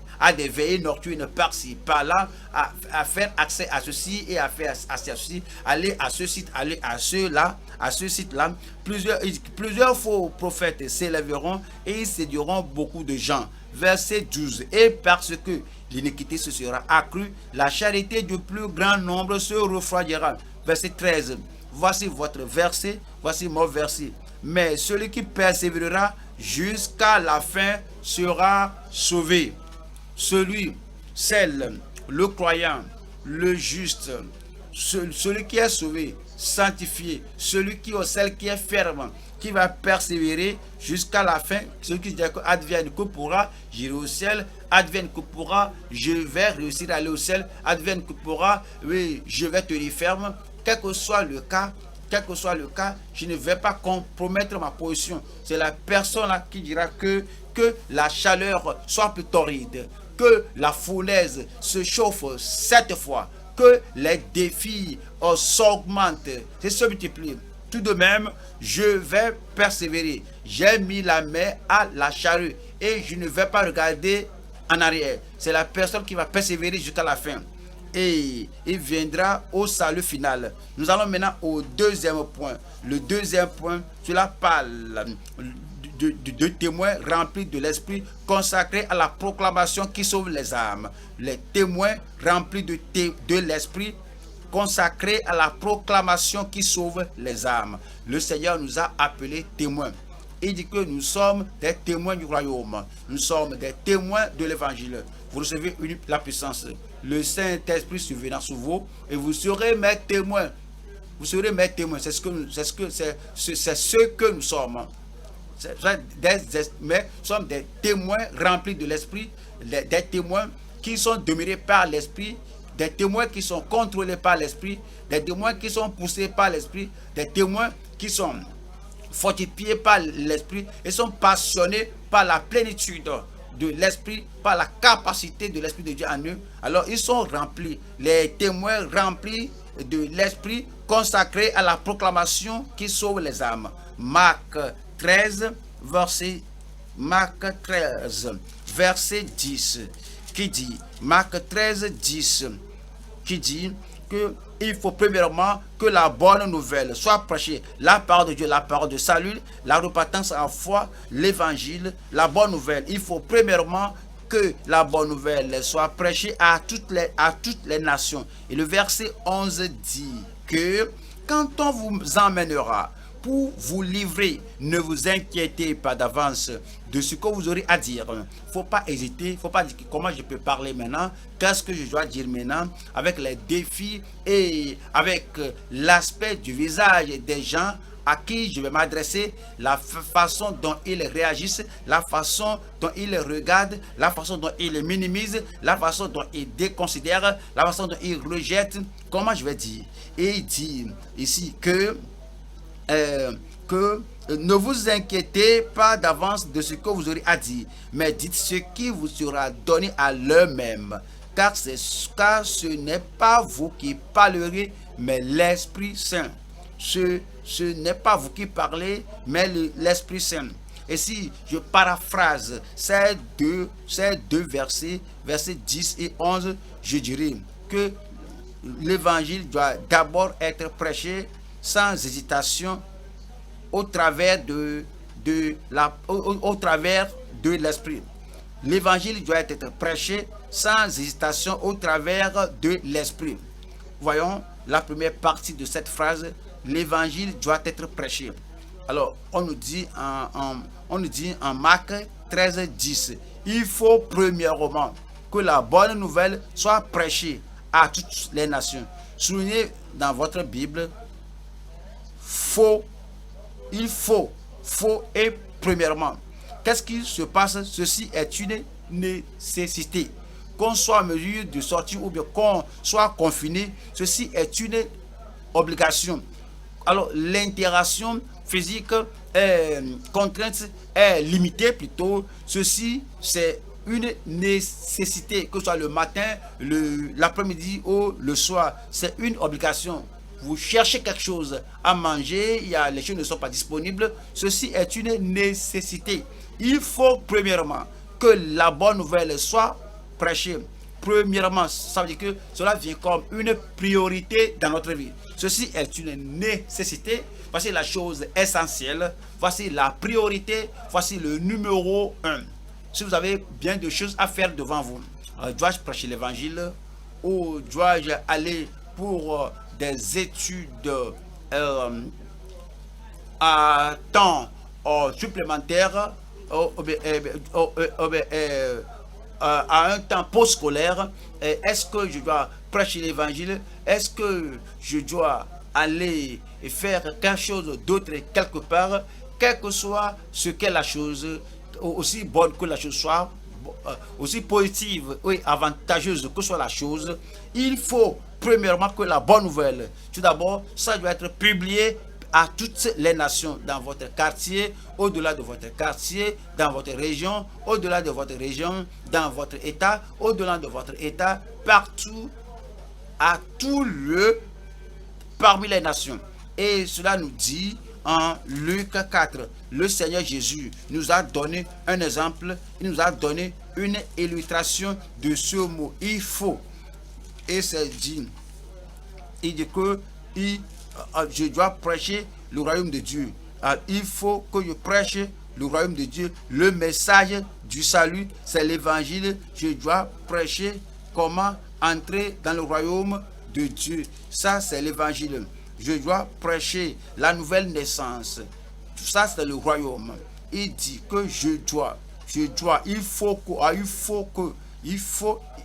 nocturnes par-ci, par-là. À faire accès à ceci et à faire accès à ceci. Aller à ce site, aller à ceux-là, à ce site-là. Plusieurs faux prophètes s'élèveront et ils séduiront beaucoup de gens. Verset 12. Et parce que l'iniquité se sera accrue, la charité du plus grand nombre se refroidira. Verset 13. Voici votre verset, voici mon verset. Mais celui qui persévérera jusqu'à la fin sera sauvé. Celle, le croyant, le juste, celui qui est sauvé, sanctifié, celle qui est ferme, qui va persévérer jusqu'à la fin, celui qui dit que advienne que pourra, j'irai au ciel, advienne que pourra, je vais réussir à aller au ciel, advienne que pourra, oui, je vais tenir ferme, quel que soit le cas, je ne vais pas compromettre ma position. C'est la personne là qui dira que la chaleur soit plus torride, que la fournaise se chauffe 7 fois, que les défis s'augmentent, se multiplient. Tout de même, je vais persévérer. J'ai mis la main à la charrue et je ne vais pas regarder en arrière. C'est la personne qui va persévérer jusqu'à la fin. Et il viendra au salut final. Nous allons maintenant au deuxième point. Le deuxième point, cela parle de témoins remplis de l'esprit, consacrés à la proclamation qui sauve les âmes. Les témoins remplis de l'esprit, consacrés à la proclamation qui sauve les âmes. Le Seigneur nous a appelés témoins. Il dit que nous sommes des témoins du royaume. Nous sommes des témoins de l'évangile. Vous recevez la puissance. Le Saint-Esprit survenant sur vous et vous serez mes témoins. Vous serez mes témoins. C'est ce que nous sommes. Mais nous sommes des témoins remplis de l'esprit, des témoins qui sont demeurés par l'esprit, des témoins qui sont contrôlés par l'esprit, des témoins qui sont poussés par l'esprit, des témoins qui sont fortifiés par l'esprit et sont passionnés par la plénitude de l'esprit, par la capacité de l'esprit de Dieu en eux. Alors ils sont remplis, les témoins remplis de l'esprit, consacrés à la proclamation qui sauve les âmes. Marc 13, verset 10, qui dit, Marc 13, 10, qui dit que il faut premièrement que la bonne nouvelle soit prêchée, la parole de Dieu, la parole de salut, la repentance en foi, l'évangile, la bonne nouvelle. Il faut premièrement que la bonne nouvelle soit prêchée à toutes les nations. Et le verset 11 dit que quand on vous emmènera pour vous livrer, ne vous inquiétez pas d'avance de ce que vous aurez à dire. Il ne faut pas hésiter, il ne faut pas dire comment je peux parler maintenant, qu'est-ce que je dois dire maintenant, avec les défis et avec l'aspect du visage des gens à qui je vais m'adresser, la façon dont ils réagissent, la façon dont ils regardent, la façon dont ils minimisent, la façon dont ils déconsidèrent, la façon dont ils rejettent. Comment je vais dire? Et il dit ici que que ne vous inquiétez pas d'avance de ce que vous aurez à dire, mais dites ce qui vous sera donné à l'heure même, car ce n'est pas vous qui parlerez, mais l'Esprit Saint. Ce n'est pas vous qui parlez, mais l'Esprit Saint. Et si je paraphrase ces deux versets, versets 10 et 11, je dirais que l'évangile doit d'abord être prêché sans hésitation au travers au travers de l'esprit. L'évangile doit être prêché sans hésitation au travers de l'esprit. Voyons la première partie de cette phrase, l'évangile doit être prêché. Alors, on nous dit en Marc 13, 10, il faut premièrement que la bonne nouvelle soit prêchée à toutes les nations. Soulignez dans votre Bible, il faut et premièrement. Qu'est-ce qui se passe? Ceci est une nécessité. Qu'on soit en mesure de sortir ou bien qu'on soit confiné, ceci est une obligation. Alors, l'interaction physique est contrainte, est limitée plutôt. Ceci, c'est une nécessité, que ce soit le matin, l'après-midi ou le soir. C'est une obligation. Vous cherchez quelque chose à manger, les choses ne sont pas disponibles. Ceci est une nécessité. Il faut premièrement que la bonne nouvelle soit prêchée. Premièrement, ça veut dire que cela vient comme une priorité dans notre vie. Ceci est une nécessité. Voici la chose essentielle. Voici la priorité. Voici le numéro 1. Si vous avez bien de choses à faire devant vous, dois-je prêcher l'évangile ou dois-je aller pour des études à temps supplémentaire, à un temps postscholaire? Est-ce que je dois prêcher l'évangile? Est-ce que je dois aller faire quelque chose d'autre quelque part? Quelle que soit ce qu'est la chose, aussi bonne que la chose soit, aussi positive et avantageuse que soit la chose, il faut premièrement que la bonne nouvelle, tout d'abord, ça doit être publié à toutes les nations, dans votre quartier, au-delà de votre quartier, dans votre région, au-delà de votre région, dans votre État, au-delà de votre État, partout, à tout lieu, parmi les nations. Et cela nous dit en Luc 4, le Seigneur Jésus nous a donné un exemple, il nous a donné une illustration de ce mot. Il faut. Et c'est dit, il dit que je dois prêcher le royaume de Dieu. Il faut que je prêche le royaume de Dieu. Le message du salut, c'est l'évangile. Je dois prêcher comment entrer dans le royaume de Dieu. Ça, c'est l'évangile. Je dois prêcher la nouvelle naissance. Ça, c'est le royaume. Il dit que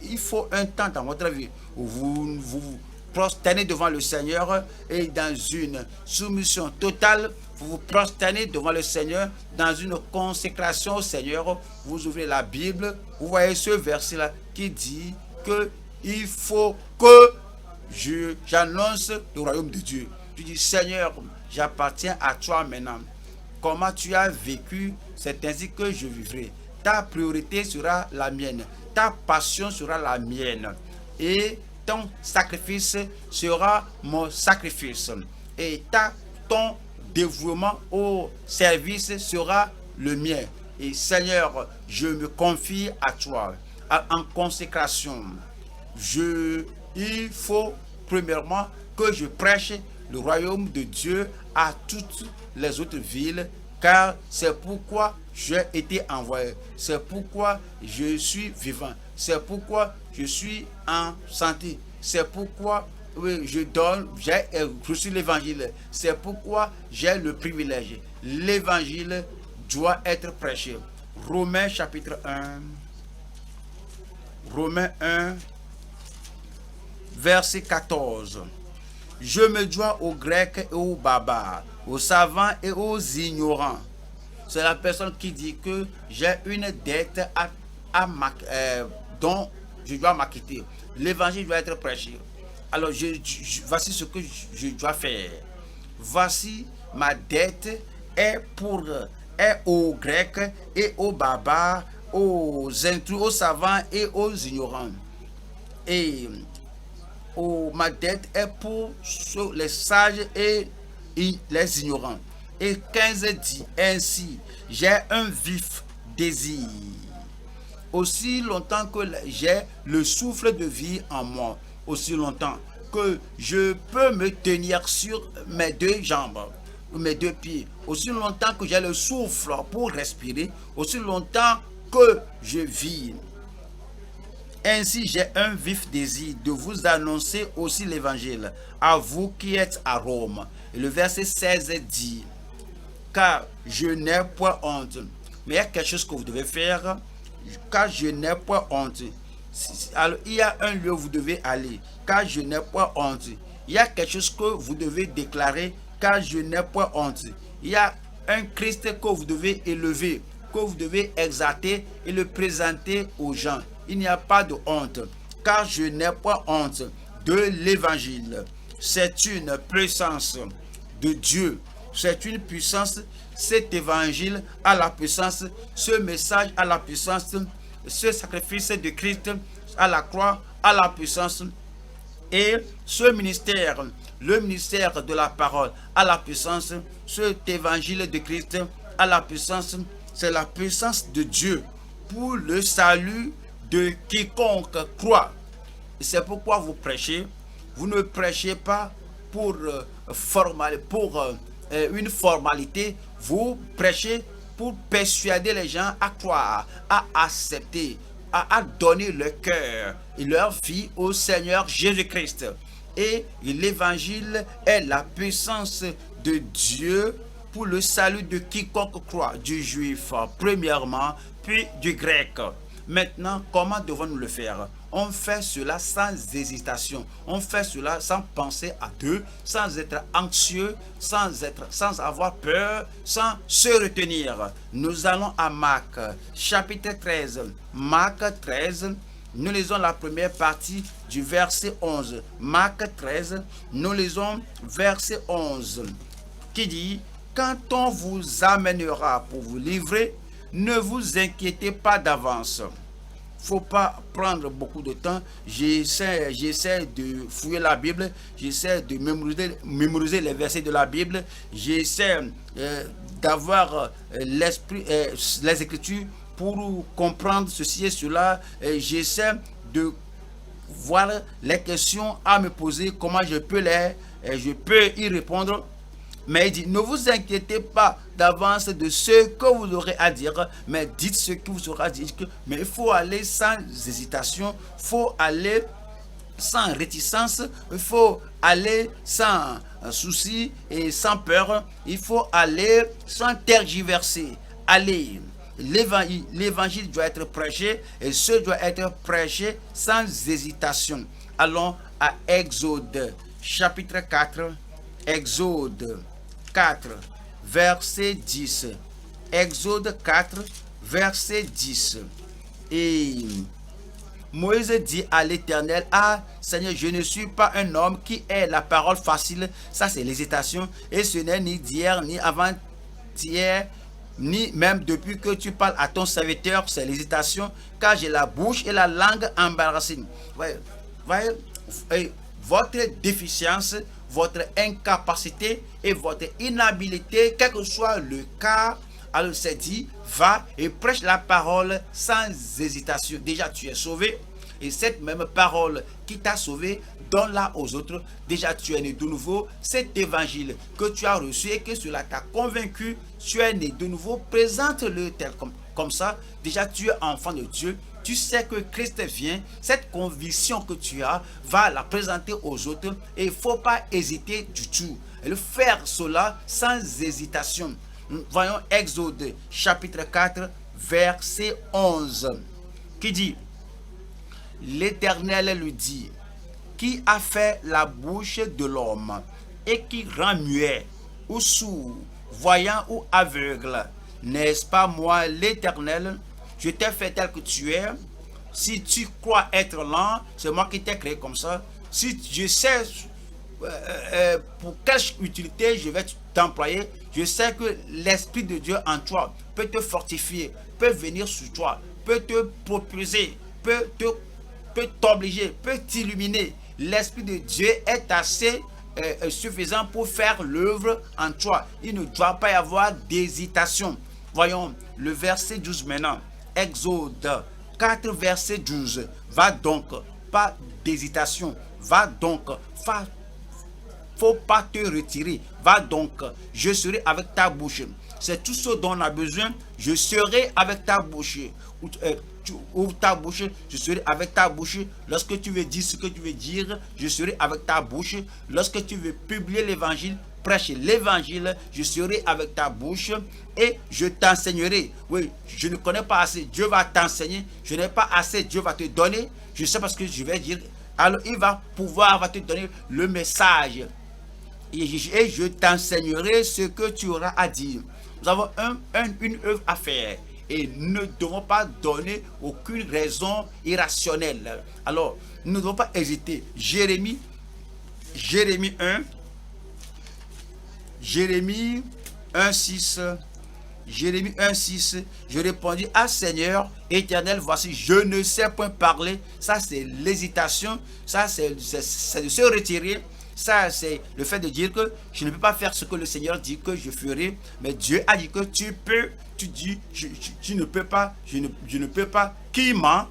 il faut un temps dans votre vie où vous prosternez devant le Seigneur et dans une soumission totale, vous vous prosternez devant le Seigneur dans une consécration au Seigneur. Vous ouvrez la Bible, vous voyez ce verset-là qui dit que il faut que j'annonce le royaume de Dieu. Tu dis, Seigneur, j'appartiens à toi maintenant. Comment tu as vécu, c'est ainsi que je vivrai. Ta priorité sera la mienne. Ta passion sera la mienne. Et ton sacrifice sera mon sacrifice. Et ton dévouement au service sera le mien. Et Seigneur, je me confie à toi en consécration. Il faut premièrement que je prêche le royaume de Dieu à toutes les autres villes, car c'est pourquoi j'ai été envoyé, c'est pourquoi je suis vivant, c'est pourquoi je suis en santé, c'est pourquoi j'ai reçu l'évangile, c'est pourquoi j'ai le privilège. L'évangile doit être prêché. Romains chapitre 1, Romains 1, verset 14. Je me dois aux Grecs et aux barbares, aux savants et aux ignorants. C'est la personne qui dit que j'ai une dette dont je dois m'acquitter. L'évangile doit être prêché. Alors, voici ce que je dois faire. Voici ma dette est aux Grecs et aux barbares, aux intrus, aux savants et aux ignorants. Et ma dette est pour les sages et les ignorants. Et 15 dit ainsi, j'ai un vif désir. Aussi longtemps que j'ai le souffle de vie en moi, aussi longtemps que je peux me tenir sur mes deux jambes, mes deux pieds, aussi longtemps que j'ai le souffle pour respirer, aussi longtemps que je vis. Ainsi, j'ai un vif désir de vous annoncer aussi l'évangile, à vous qui êtes à Rome. Et le verset 16 dit, car je n'ai point honte. Mais il y a quelque chose que vous devez faire, car je n'ai point honte. Alors, il y a un lieu où vous devez aller, car je n'ai point honte. Il y a quelque chose que vous devez déclarer, car je n'ai point honte. Il y a un Christ que vous devez élever, que vous devez exalter et le présenter aux gens. Il n'y a pas de honte, car je n'ai pas honte de l'évangile. C'est une puissance de Dieu. C'est une puissance, cet évangile a la puissance, ce message a la puissance, ce sacrifice de Christ à la croix a la puissance. Et ce ministère, le ministère de la parole a la puissance, cet évangile de Christ a la puissance. C'est la puissance de Dieu pour le salut de quiconque croit. C'est pourquoi vous prêchez. Vous ne prêchez pas pour, une formalité. Vous prêchez pour persuader les gens à croire, à accepter, à donner leur cœur et leur vie au Seigneur Jésus-Christ. Et l'évangile est la puissance de Dieu pour le salut de quiconque croit, du juif premièrement, puis du grec. Maintenant, comment devons-nous le faire? On fait cela sans hésitation. On fait cela sans penser à deux, sans être anxieux, sans avoir peur, sans se retenir. Nous allons à Marc, chapitre 13. Marc 13, nous lisons la première partie du verset 11. Marc 13, nous lisons verset 11, qui dit, quand on vous amènera pour vous livrer, ne vous inquiétez pas d'avance. Faut pas prendre beaucoup de temps. J'essaie de fouiller la Bible, j'essaie de mémoriser les versets de la Bible, j'essaie d'avoir les Écritures pour comprendre ceci et cela. J'essaie de voir les questions à me poser, comment je peux y répondre. Mais il dit, ne vous inquiétez pas d'avance de ce que vous aurez à dire, mais dites ce que vous aurez à dire. Mais il faut aller sans hésitation, il faut aller sans réticence, il faut aller sans souci et sans peur, il faut aller sans tergiverser. Allez, l'évangile doit être prêché et ce doit être prêché sans hésitation. Allons à Exode, chapitre 4, Exode 4, verset 10. Exode 4, verset 10. Et Moïse dit à l'Éternel, ah Seigneur, je ne suis pas un homme qui ait la parole facile. Ça c'est l'hésitation. Et ce n'est ni d'hier, ni avant-hier, ni même depuis que tu parles à ton serviteur, c'est l'hésitation, car j'ai la bouche et la langue embarrassée. Voyez, votre déficience, votre incapacité et votre inhabilité, quel que soit le cas, alors c'est dit, va et prêche la parole sans hésitation. Déjà tu es sauvé et cette même parole qui t'a sauvé, donne-la aux autres. Déjà tu es né de nouveau. Cet évangile que tu as reçu et que cela t'a convaincu, tu es né de nouveau, présente-le tel comme ça. Déjà tu es enfant de Dieu. Tu sais que Christ vient, cette conviction que tu as, va la présenter aux autres et il ne faut pas hésiter du tout. Et faire cela sans hésitation. Voyons Exode chapitre 4 verset 11 qui dit, l'Éternel lui dit, qui a fait la bouche de l'homme et qui rend muet ou sourd, voyant ou aveugle? N'est-ce pas moi l'Éternel? Je t'ai fait tel que tu es. Si tu crois être lent, c'est moi qui t'ai créé comme ça. Si je sais pour quelle utilité je vais t'employer, Je sais que l'Esprit de Dieu en toi peut te fortifier, peut venir sur toi, peut te proposer, peut t'obliger, peut t'illuminer. L'Esprit de Dieu est assez suffisant pour faire l'œuvre en toi. Il ne doit pas y avoir d'hésitation. Voyons le verset 12 maintenant. Exode 4, verset 12. Va donc, pas d'hésitation. Va donc, faut pas te retirer. Va donc, je serai avec ta bouche. C'est tout ce dont on a besoin. Je serai avec ta bouche. Tu ouvres ta bouche, je serai avec ta bouche. Lorsque tu veux dire ce que tu veux dire, je serai avec ta bouche. Lorsque tu veux publier l'évangile, prêcher l'évangile, je serai avec ta bouche et je t'enseignerai. Oui, je ne connais pas assez, Dieu va t'enseigner. Je n'ai pas assez, Dieu va te donner. Je sais parce que je vais dire. Alors il va te donner le message. Et je t'enseignerai ce que tu auras à dire. Nous avons une œuvre à faire. Et nous ne devons pas donner aucune raison irrationnelle. Alors, nous ne devons pas hésiter. Jérémie 1, Jérémie 1,6. Jérémie 1,6. Je répondis: ah Seigneur éternel, voici, je ne sais point parler. Ça, c'est l'hésitation. Ça, c'est de se retirer. Ça, c'est le fait de dire que je ne peux pas faire ce que le Seigneur dit que je ferai. Mais Dieu a dit que tu peux. Tu dis, tu ne peux pas. Je ne peux pas. Qui ment?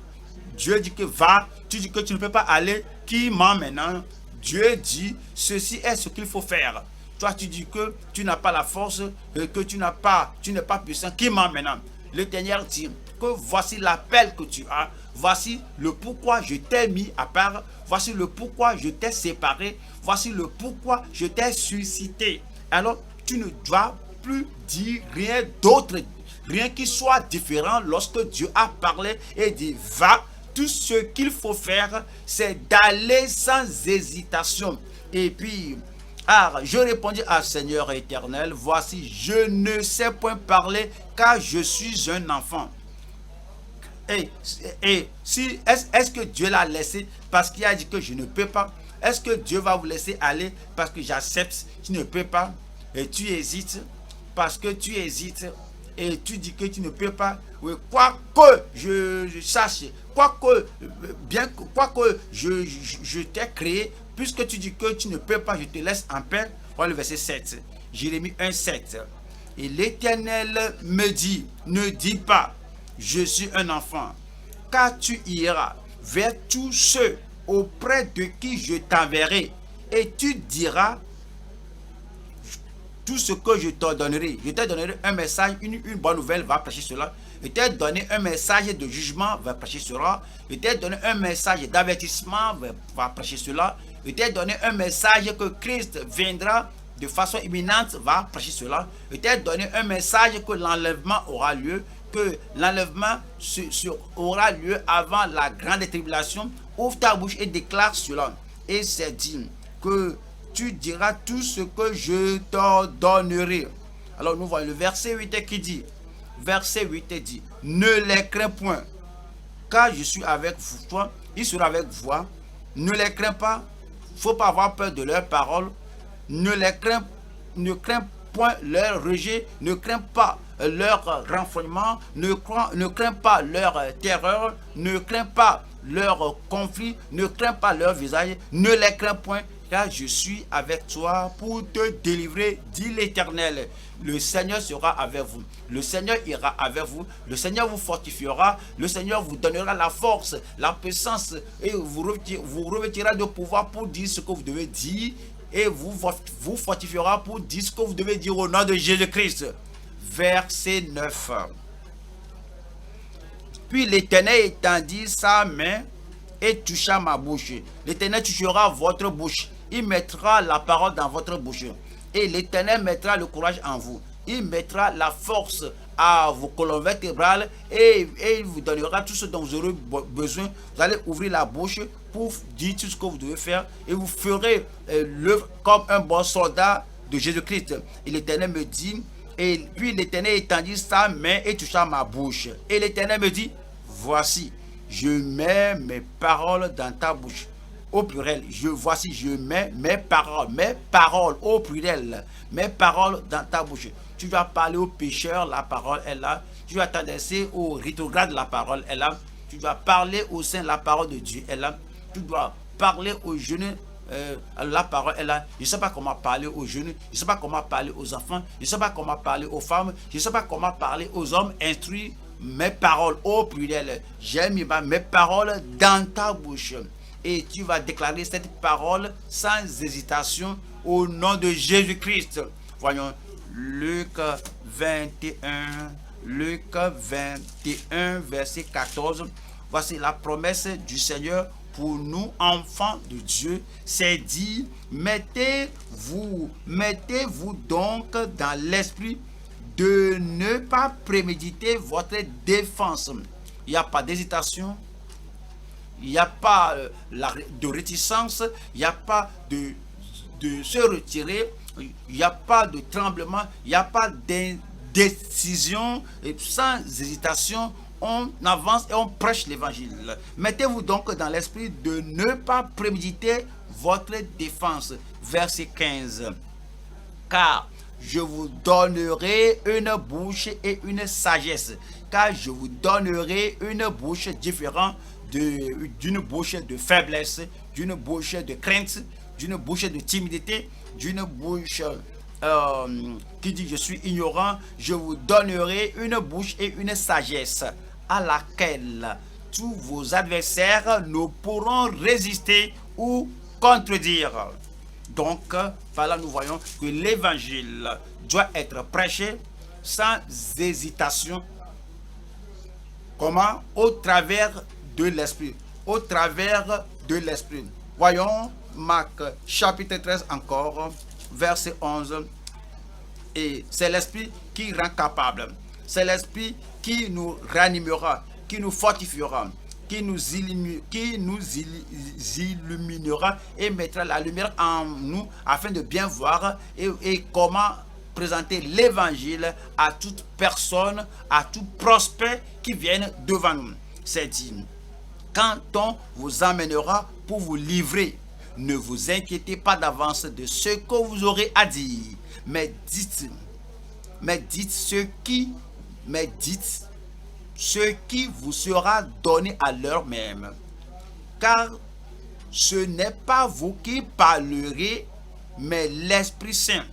Dieu dit que va. Tu dis que tu ne peux pas aller. Qui ment maintenant? Dieu dit, ceci est ce qu'il faut faire. Toi, tu dis que tu n'as pas la force, que tu n'es pas puissant. Qui ment maintenant? L'Éternel dit que voici l'appel que tu as. Voici le pourquoi je t'ai mis à part. Voici le pourquoi je t'ai séparé. Voici le pourquoi je t'ai suscité. Alors, tu ne dois plus dire rien d'autre, rien qui soit différent lorsque Dieu a parlé et dit va. Tout ce qu'il faut faire, c'est d'aller sans hésitation. Et puis, je répondis à Seigneur éternel, voici, je ne sais point parler car je suis un enfant. Et si, est-ce que Dieu l'a laissé parce qu'il a dit que je ne peux pas? Est-ce que Dieu va vous laisser aller parce que j'accepte, tu ne peux pas? Et tu hésites parce que tu hésites et tu dis que tu ne peux pas. Oui, quoique je sache, quoique je t'ai créé, puisque tu dis que tu ne peux pas, je te laisse en paix. Voilà le verset 7. Jérémie 1, 7. Et l'Éternel me dit, ne dis pas, je suis un enfant, car tu iras vers tous ceux auprès de qui je t'enverrai, et tu diras tout ce que je te donnerai. Je te donnerai un message, une bonne nouvelle, va prêcher cela. Je t'ai donné un message de jugement, va prêcher cela. Je t'ai donné un message d'avertissement, va prêcher cela. Je t'ai donné un message que Christ viendra de façon imminente, va prêcher cela. Je t'ai donné un message que l'enlèvement aura lieu, que l'enlèvement aura lieu avant la grande tribulation. Ouvre ta bouche et déclare cela. Et c'est dit que tu diras tout ce que je te donnerai. Alors nous voyons le verset 8 qui dit, verset 8 dit, ne les crains point, car je suis avec vous, toi, il sera avec vous. Ne les crains pas, il ne faut pas avoir peur de leurs paroles. Ne crains point leur rejet, ne crains pas leur renfrognement, ne crains pas leur terreur, ne crains pas leur conflit, ne crains pas leur visage, ne les crains point, car je suis avec toi pour te délivrer, dit l'Éternel. Le Seigneur sera avec vous, le Seigneur ira avec vous, le Seigneur vous fortifiera, le Seigneur vous donnera la force, la puissance, et vous revêtira de pouvoir pour dire ce que vous devez dire, et vous fortifiera pour dire ce que vous devez dire au nom de Jésus-Christ. Verset 9. Puis l'Éternel étendit sa main et toucha ma bouche. L'Éternel touchera votre bouche. Il mettra la parole dans votre bouche. Et l'Éternel mettra le courage en vous. Il mettra la force à vos colonnes vertébrales et il vous donnera tout ce dont vous aurez besoin. Vous allez ouvrir la bouche pour dire tout ce que vous devez faire et vous ferez l'œuvre comme un bon soldat de Jésus-Christ. Et l'Éternel me dit, et puis l'Éternel étendit sa main et toucha ma bouche. Et l'Éternel me dit, voici, je mets mes paroles dans ta bouche. au pluriel. Voici, je mets mes paroles au pluriel, mes paroles dans ta bouche. Tu dois parler aux pécheurs, la parole est là. Tu dois t'adresser aux rétrogrades, la parole est là. Tu dois parler au sein, la parole de Dieu est là. Tu dois parler aux jeunes, la parole est là. Je ne sais pas comment parler aux jeunes, je ne sais pas comment parler aux enfants, je ne sais pas comment parler aux femmes, je ne sais pas comment parler aux hommes instruits. Mes paroles au pluriel, j'ai mis mes paroles dans ta bouche. Et tu vas déclarer cette parole sans hésitation au nom de Jésus-Christ. Voyons, Luc 21, verset 14. Voici la promesse du Seigneur pour nous, enfants de Dieu. C'est dit, mettez-vous donc dans l'esprit de ne pas préméditer votre défense. Il n'y a pas d'hésitation, il n'y a pas de réticence, il n'y a pas de se retirer, il n'y a pas de tremblement, il n'y a pas d'indécision. Et sans hésitation, on avance et on prêche l'évangile. Mettez-vous donc dans l'esprit de ne pas préméditer votre défense. Verset 15. Car je vous donnerai une bouche et une sagesse. Car je vous donnerai une bouche différente d'une bouche de faiblesse, d'une bouche de crainte, d'une bouche de timidité, d'une bouche qui dit je suis ignorant. Je vous donnerai une bouche et une sagesse à laquelle tous vos adversaires ne pourront résister ou contredire. Donc, par là, nous voyons que l'évangile doit être prêché sans hésitation. Comment? Au travers de l'esprit. Au travers de l'esprit. Voyons Marc chapitre 13 encore, verset 11. Et c'est l'esprit qui rend capable. C'est l'esprit qui nous ranimera, qui nous fortifiera, qui nous illuminera et mettra la lumière en nous afin de bien voir et comment présenter l'évangile à toute personne, à tout prospect qui vienne devant nous. C'est dit, quand on vous emmènera pour vous livrer, ne vous inquiétez pas d'avance de ce que vous aurez à dire, mais dites ce qui vous sera donné à l'heure même. Car ce n'est pas vous qui parlerez, mais l'Esprit Saint.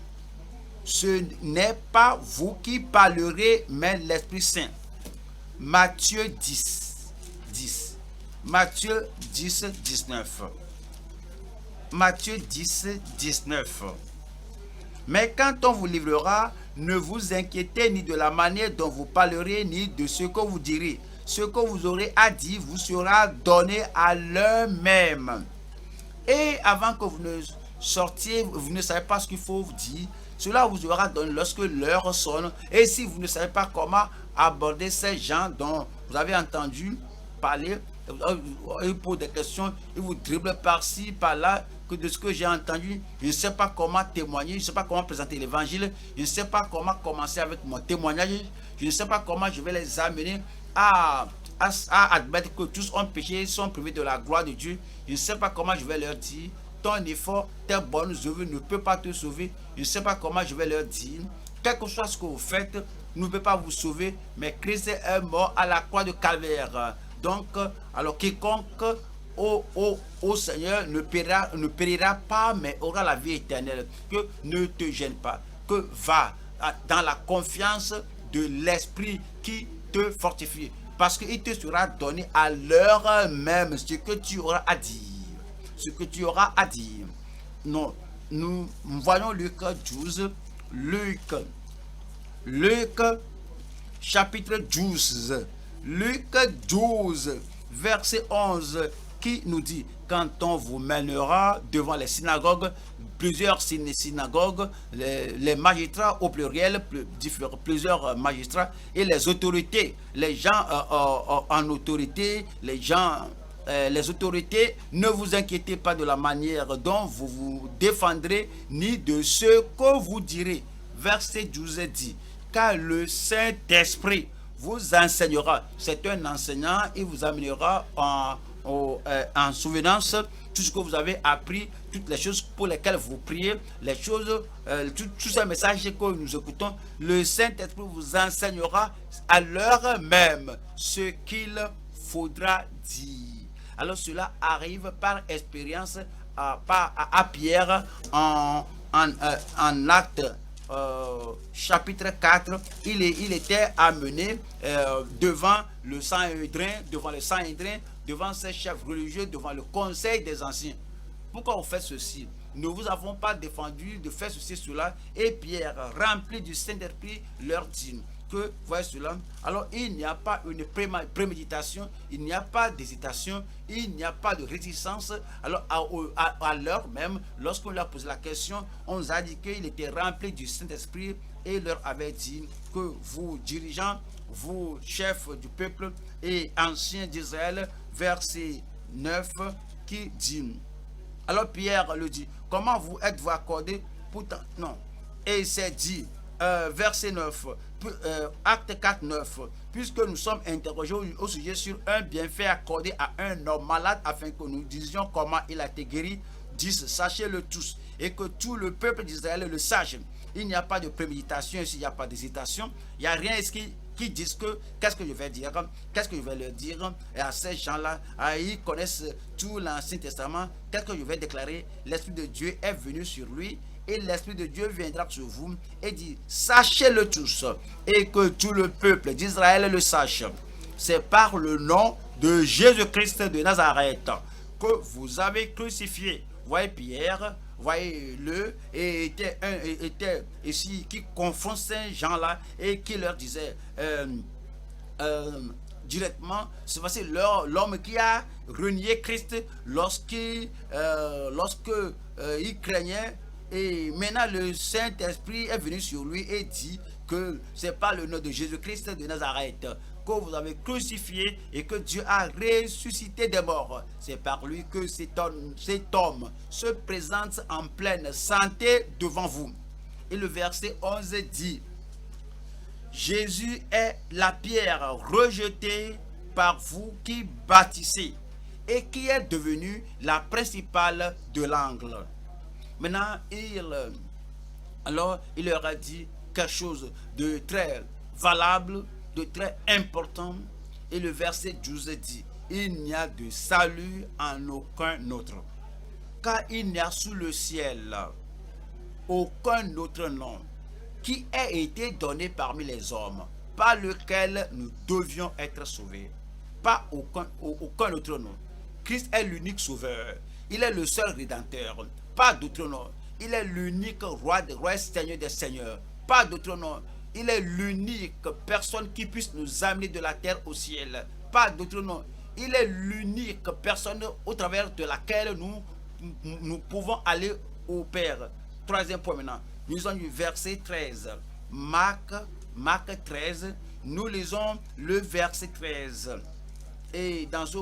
Ce n'est pas vous qui parlerez, mais l'Esprit Saint. Matthieu 10. Matthieu 10, 19. Matthieu 10, 19. Mais quand on vous livrera, ne vous inquiétez ni de la manière dont vous parlerez, ni de ce que vous direz. Ce que vous aurez à dire vous sera donné à l'heure même. Et avant que vous ne sortiez, vous ne savez pas ce qu'il faut vous dire, cela vous sera donné lorsque l'heure sonne. Et si vous ne savez pas comment aborder ces gens dont vous avez entendu parler, ils posent des questions, ils vous dribblent par-ci, par-là, que de ce que j'ai entendu, je ne sais pas comment témoigner, je ne sais pas comment présenter l'évangile, je ne sais pas comment commencer avec mon témoignage, je ne sais pas comment je vais les amener à admettre que tous ont péché, sont privés de la gloire de Dieu. Je ne sais pas comment je vais leur dire, ton effort, tes bonnes œuvres ne peut pas te sauver. Je ne sais pas comment je vais leur dire, quel que soit ce que vous faites, ne peut pas vous sauver, mais Christ est mort à la croix de Calvaire. Donc, alors quiconque au Seigneur ne périra pas, mais aura la vie éternelle. Que ne te gêne pas, que va dans la confiance de l'Esprit qui te fortifie, parce qu'il te sera donné à l'heure même ce que tu auras à dire. Ce que tu auras à dire. Non, nous voyons Luc 12, Luc chapitre 12, Luc 12, verset 11, qui nous dit, quand on vous mènera devant les synagogues, plusieurs synagogues, les magistrats au pluriel, plusieurs magistrats, et les autorités, les gens en autorité, les autorités, ne vous inquiétez pas de la manière dont vous vous défendrez, ni de ce que vous direz. Verset 12 dit, car le Saint-Esprit vous enseignera. C'est un enseignant, il vous amènera en souvenance tout ce que vous avez appris, toutes les choses pour lesquelles vous priez, les choses, tous ces messages que nous écoutons, le Saint-Esprit vous enseignera à l'heure même ce qu'il faudra dire. Alors cela arrive par expérience à Pierre en acte chapitre 4, il était amené devant le Sanhédrin, devant ses chefs religieux, devant le conseil des anciens. Pourquoi vous faites ceci? Nous vous avons pas défendu de faire ceci, cela. Et Pierre, rempli du Saint-Esprit, leur dit que, voyez cela, alors il n'y a pas une préméditation, il n'y a pas d'hésitation, il n'y a pas de réticence. Alors à l'heure même, lorsqu'on lui a posé la question, on nous a dit qu'il était rempli du Saint-Esprit et leur avait dit que vous dirigeants, vous chefs du peuple et anciens d'Israël, verset 9 qui dit, alors Pierre le dit, comment vous êtes-vous accordé pourtant non, et il s'est dit, verset 9, acte 4, 9, puisque nous sommes interrogés au sujet sur un bienfait accordé à un homme malade afin que nous disions comment il a été guéri, 10, sachez-le tous et que tout le peuple d'Israël le sache. Il n'y a pas de préméditation ici, il n'y a pas d'hésitation, il n'y a rien qui disent que qu'est-ce que je vais dire, qu'est-ce que je vais leur dire, et à ces gens-là, ils connaissent tout l'Ancien Testament, qu'est-ce que je vais déclarer, l'Esprit de Dieu est venu sur lui, et l'Esprit de Dieu viendra sur vous, et dit, sachez-le tous, et que tout le peuple d'Israël le sache. C'est par le nom de Jésus-Christ de Nazareth que vous avez crucifié. Voyez Pierre, voyez-le, et était ici qui confond ces gens-là et qui leur disait directement, c'est voici l'homme qui a renié Christ lorsque il craignait, et maintenant le Saint-Esprit est venu sur lui et dit que c'est pas le nom de Jésus-Christ de Nazareth que vous avez crucifié et que Dieu a ressuscité des morts. C'est par lui que cet homme se présente en pleine santé devant vous. Et le verset 11 dit, Jésus est la pierre rejetée par vous qui bâtissez et qui est devenue la principale de l'angle. Maintenant, il leur a dit quelque chose de très valable, de très important. Et le verset 12 dit, il n'y a de salut en aucun autre, car il n'y a sous le ciel aucun autre nom qui ait été donné parmi les hommes, par lequel nous devions être sauvés. Pas aucun autre nom. Christ est l'unique sauveur. Il est le seul rédempteur. Pas d'autre nom. Il est l'unique roi des rois, seigneur des seigneurs. Pas d'autre nom. Il est l'unique personne qui puisse nous amener de la terre au ciel. Pas d'autre nom. Il est l'unique personne au travers de laquelle nous pouvons aller au Père. Troisième point maintenant. Nous lisons du verset 13. Marc 13. Nous lisons le verset 13. Et dans ce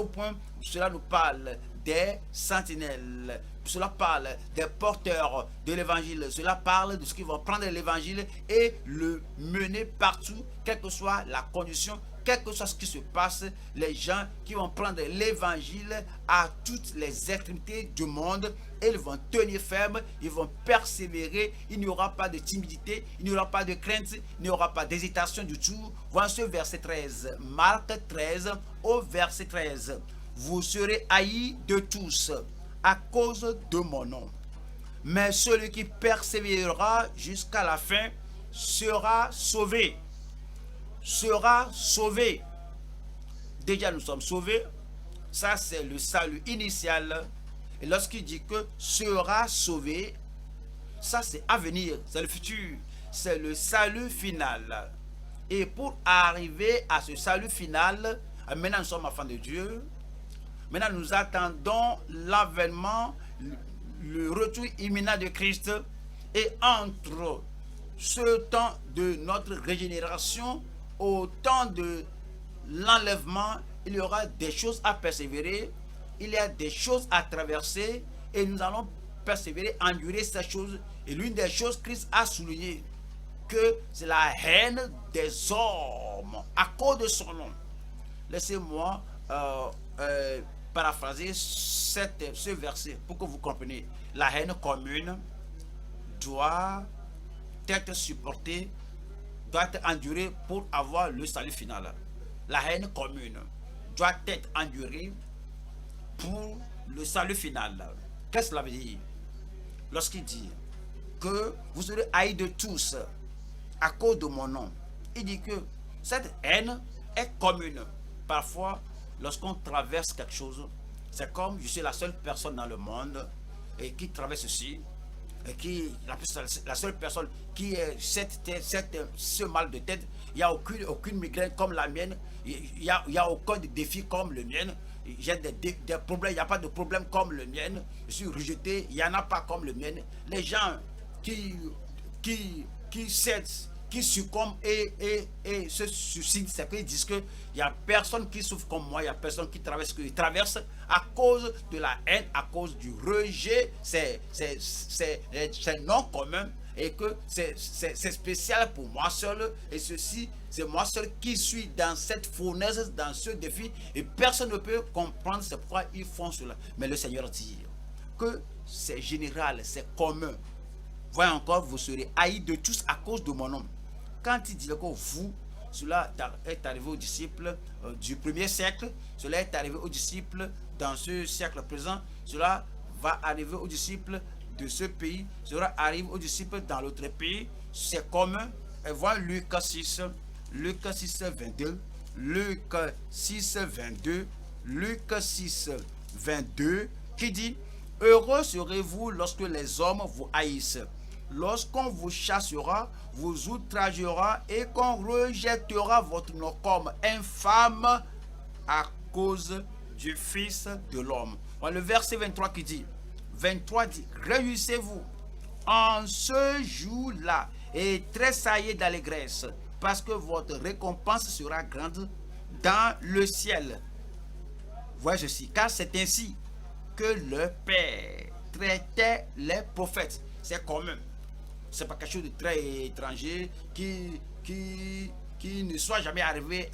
point, cela nous parle des sentinelles. Cela parle des porteurs de l'évangile. Cela parle de ceux qui vont prendre l'évangile et le mener partout, quelle que soit la condition, quel que soit ce qui se passe. Les gens qui vont prendre l'évangile à toutes les extrémités du monde, et ils vont tenir ferme, ils vont persévérer. Il n'y aura pas de timidité, il n'y aura pas de crainte, il n'y aura pas d'hésitation du tout. Voilà ce verset 13. Marc 13 au verset 13. Vous serez haïs de tous à cause de mon nom. Mais celui qui persévérera jusqu'à la fin sera sauvé. Sera sauvé. Déjà nous sommes sauvés. Ça c'est le salut initial. Et lorsqu'il dit que sera sauvé, ça c'est à venir, c'est le futur. C'est le salut final. Et pour arriver à ce salut final, maintenant nous sommes enfants de Dieu. Maintenant, nous attendons l'avènement, le retour imminent de Christ. Et entre ce temps de notre régénération au temps de l'enlèvement, il y aura des choses à persévérer, il y a des choses à traverser, et nous allons persévérer, endurer ces choses. Et l'une des choses, Christ a souligné que c'est la haine des hommes à cause de son nom. Laissez-moi paraphraser ce verset pour que vous compreniez. La haine commune doit être supportée, doit être endurée pour avoir le salut final. La haine commune doit être endurée pour le salut final. Qu'est-ce que cela veut dire? Lorsqu'il dit que vous serez haïs de tous à cause de mon nom, il dit que cette haine est commune. Parfois, lorsqu'on traverse quelque chose, c'est comme je suis la seule personne dans le monde et qui traverse ceci, et qui la seule personne qui est ce mal de tête. Il n'y a aucune migraine comme la mienne, il n'y a aucun défi comme le mien. J'ai des problèmes, il n'y a pas de problème comme le mien. Je suis rejeté, il n'y en a pas comme le mien. Les gens qui cèdent, qui succombent et se suicident, c'est qu'ils disent qu'il n'y a personne qui souffre comme moi, il n'y a personne qui traverse ce que je traverse à cause de la haine, à cause du rejet. C'est non commun et que c'est spécial pour moi seul. Et ceci, c'est moi seul qui suis dans cette fournaise, dans ce défi. Et personne ne peut comprendre c'est pourquoi ils font cela. Mais le Seigneur dit que c'est général, c'est commun. Voyez encore, vous serez haïs de tous à cause de mon nom. Quand il dit que vous, cela est arrivé aux disciples du premier siècle, cela est arrivé aux disciples dans ce siècle présent, cela va arriver aux disciples de ce pays, cela arrive aux disciples dans l'autre pays, c'est commun. Et voyez Luc 6, 22, Luc 6, 22, Luc 6, 22, qui dit: heureux serez-vous lorsque les hommes vous haïssent, lorsqu'on vous chassera, vous outragera et qu'on rejettera votre nom comme infâme à cause du Fils de l'homme. Le verset 23 qui dit, 23 dit: réjouissez-vous en ce jour-là et tressaillez d'allégresse, parce que votre récompense sera grande dans le ciel. Voyez ceci, car c'est ainsi que le Père traitait les prophètes. C'est commun. C'est pas quelque chose de très étranger qui ne soit jamais arrivé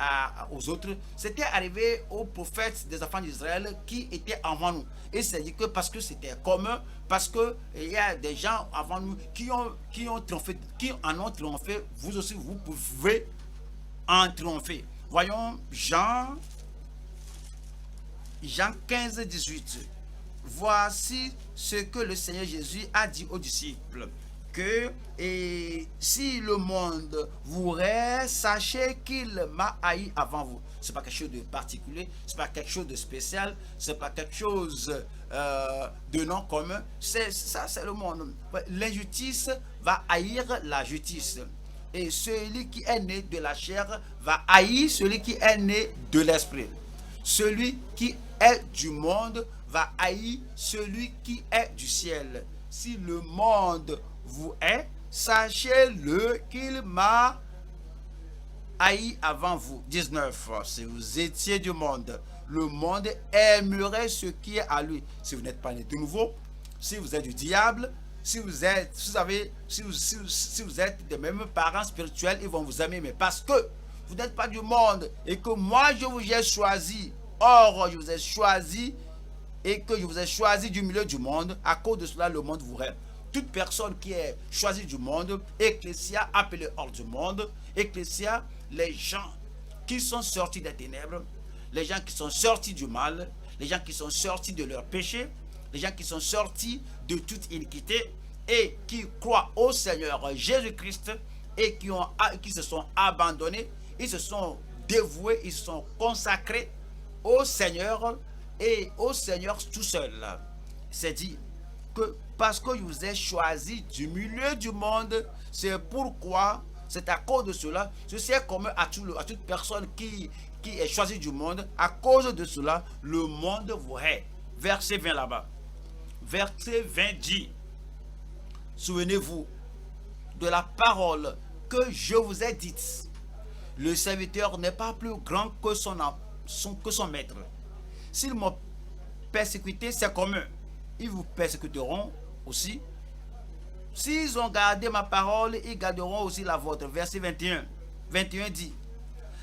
aux autres. C'était arrivé aux prophètes des enfants d'Israël qui étaient avant nous. Et c'est dit que parce que c'était commun, parce que il y a des gens avant nous qui en ont triomphé, vous aussi vous pouvez en triompher. Voyons Jean 15, 18. Voici ce que le Seigneur Jésus a dit aux disciples, que si le monde vous hait, sachez qu'il m'a haï avant vous. C'est pas quelque chose de particulier, c'est pas quelque chose de spécial, c'est pas quelque chose de non commun. C'est le monde. L'injustice va haïr la justice. Et celui qui est né de la chair va haïr celui qui est né de l'esprit. Celui qui est du monde va haïr celui qui est du ciel. Si le monde vous hait, sachez-le qu'il m'a haï avant vous. 19. Si vous étiez du monde, le monde aimerait ce qui est à lui. Si vous n'êtes pas né de nouveau, si vous êtes du diable, si vous êtes des mêmes parents spirituels, ils vont vous aimer. Mais parce que vous n'êtes pas du monde et que moi je vous ai choisi, or je vous ai choisi et que je vous ai choisi du milieu du monde, à cause de cela le monde vous hait. Toute personne qui est choisie du monde, ecclésia appelé hors du monde, ecclésia, les gens qui sont sortis des ténèbres, les gens qui sont sortis du mal, les gens qui sont sortis de leur péché, les gens qui sont sortis de toute iniquité et qui croient au Seigneur Jésus-Christ et qui se sont abandonnés, ils se sont dévoués, ils se sont consacrés au Seigneur et au Seigneur tout seul. C'est dit que parce que je vous ai choisi du milieu du monde, c'est pourquoi, c'est à cause de cela, ceci est commun à toute personne qui est choisie du monde. À cause de cela, le monde vous hait. Verset 20 là-bas. Verset 20 dit: souvenez-vous de la parole que je vous ai dite. Le serviteur n'est pas plus grand que son maître. S'ils m'ont persécuté, c'est commun. Ils vous persécuteront aussi. S'ils ont gardé ma parole, ils garderont aussi la vôtre. Verset 21. 21 dit: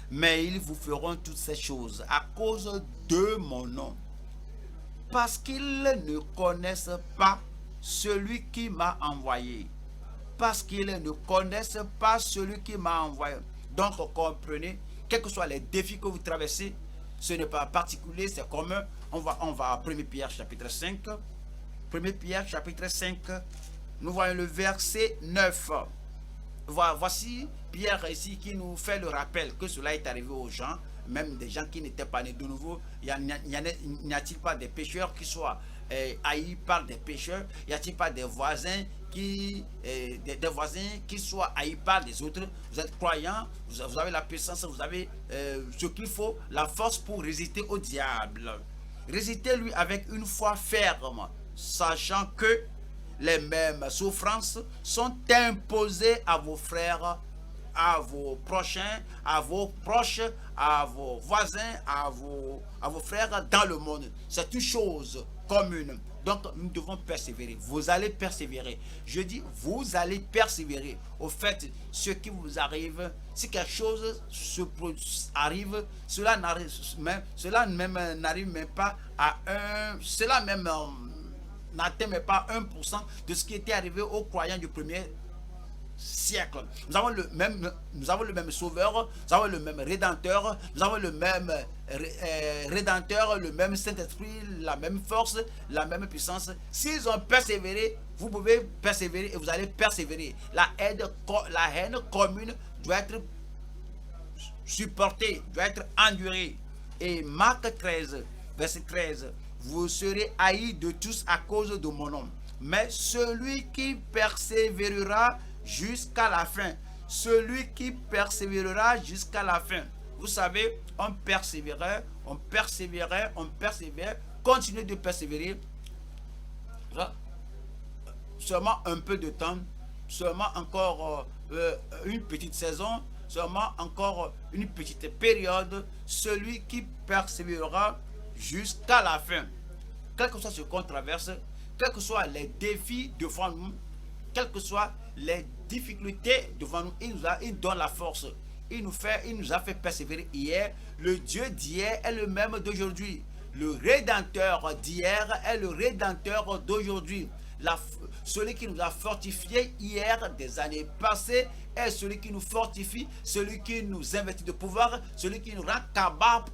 mais ils vous feront toutes ces choses à cause de mon nom, parce qu'ils ne connaissent pas celui qui m'a envoyé. Parce qu'ils ne connaissent pas celui qui m'a envoyé. Donc, comprenez, quels que soient les défis que vous traversez, ce n'est pas particulier, c'est commun. On va à 1 Pierre chapitre 5. 1 Pierre chapitre 5, nous voyons le verset 9. Voici Pierre ici qui nous fait le rappel que cela est arrivé aux gens, même des gens qui n'étaient pas nés de nouveau. N'y a-t-il pas des pécheurs qui soient haïs par des pécheurs? Y a-t-il pas des voisins des voisins qui soient haïs par des autres? Vous êtes croyants, vous avez la puissance, vous avez ce qu'il faut, la force pour résister au diable. Résistez-lui avec une foi ferme, sachant que les mêmes souffrances sont imposées à vos frères, à vos prochains, à vos proches, à vos voisins, à vos frères dans le monde. C'est une chose commune. Donc, nous devons persévérer. Vous allez persévérer. Je dis, vous allez persévérer. Au fait, ce qui vous arrive, si quelque chose arrive, cela n'arrive même pas à cela même n'atteint même pas 1% de ce qui était arrivé aux croyants du premier siècle. Nous avons le même sauveur, nous avons le même rédempteur, nous avons le même rédempteur, le même Saint-Esprit, la même force, la même puissance. S'ils ont persévéré, vous pouvez persévérer et vous allez persévérer. La haine commune doit être supportée, doit être endurée. Et Marc 13, verset 13, vous serez haïs de tous à cause de mon nom. Mais celui qui persévérera jusqu'à la fin, celui qui persévérera jusqu'à la fin. Vous savez, on persévérait, continuez de persévérer. Seulement un peu de temps, seulement encore une petite saison, seulement encore une petite période. Celui qui persévérera jusqu'à la fin, quel que soit ce qu'on traverse, quels que soient les défis devant nous, quelles que soient les difficultés devant nous, il donne la force. Il nous a fait persévérer hier. Le Dieu d'hier est le même d'aujourd'hui. Le Rédempteur d'hier est le Rédempteur d'aujourd'hui. Celui qui nous a fortifiés hier des années passées est celui qui nous fortifie, celui qui nous investit de pouvoir, celui qui nous rend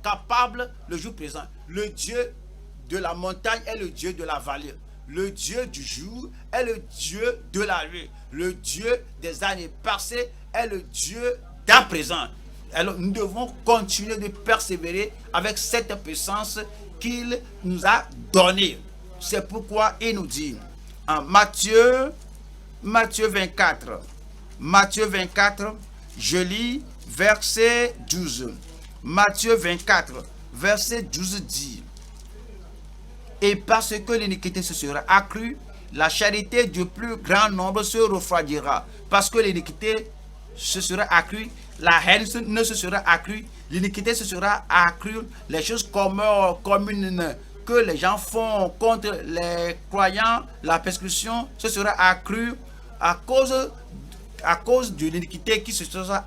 capable le jour présent. Le Dieu de la montagne est le Dieu de la vallée. Le Dieu du jour est le Dieu de la nuit. Le Dieu des années passées est le Dieu d'à présent. Alors nous devons continuer de persévérer avec cette puissance qu'il nous a donnée. C'est pourquoi il nous dit en Matthieu 24, je lis verset 12. Matthieu 24, verset 12 dit: et parce que l'iniquité se sera accrue, la charité du plus grand nombre se refroidira. Parce que l'iniquité se sera accrue, la haine ne se sera accrue, l'iniquité se sera accrue, les choses communes que les gens font contre les croyants, la persécution se sera accrue à cause de l'iniquité qui se sera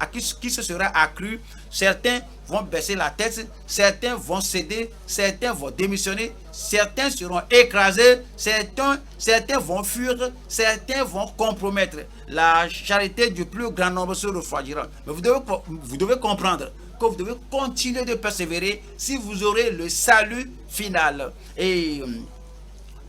accrue. Certains vont baisser la tête, certains vont céder, certains vont démissionner, certains seront écrasés, certains vont fuir, certains vont compromettre. La charité du plus grand nombre se refroidira. Mais vous devez comprendre que vous devez continuer de persévérer si vous aurez le salut final. Et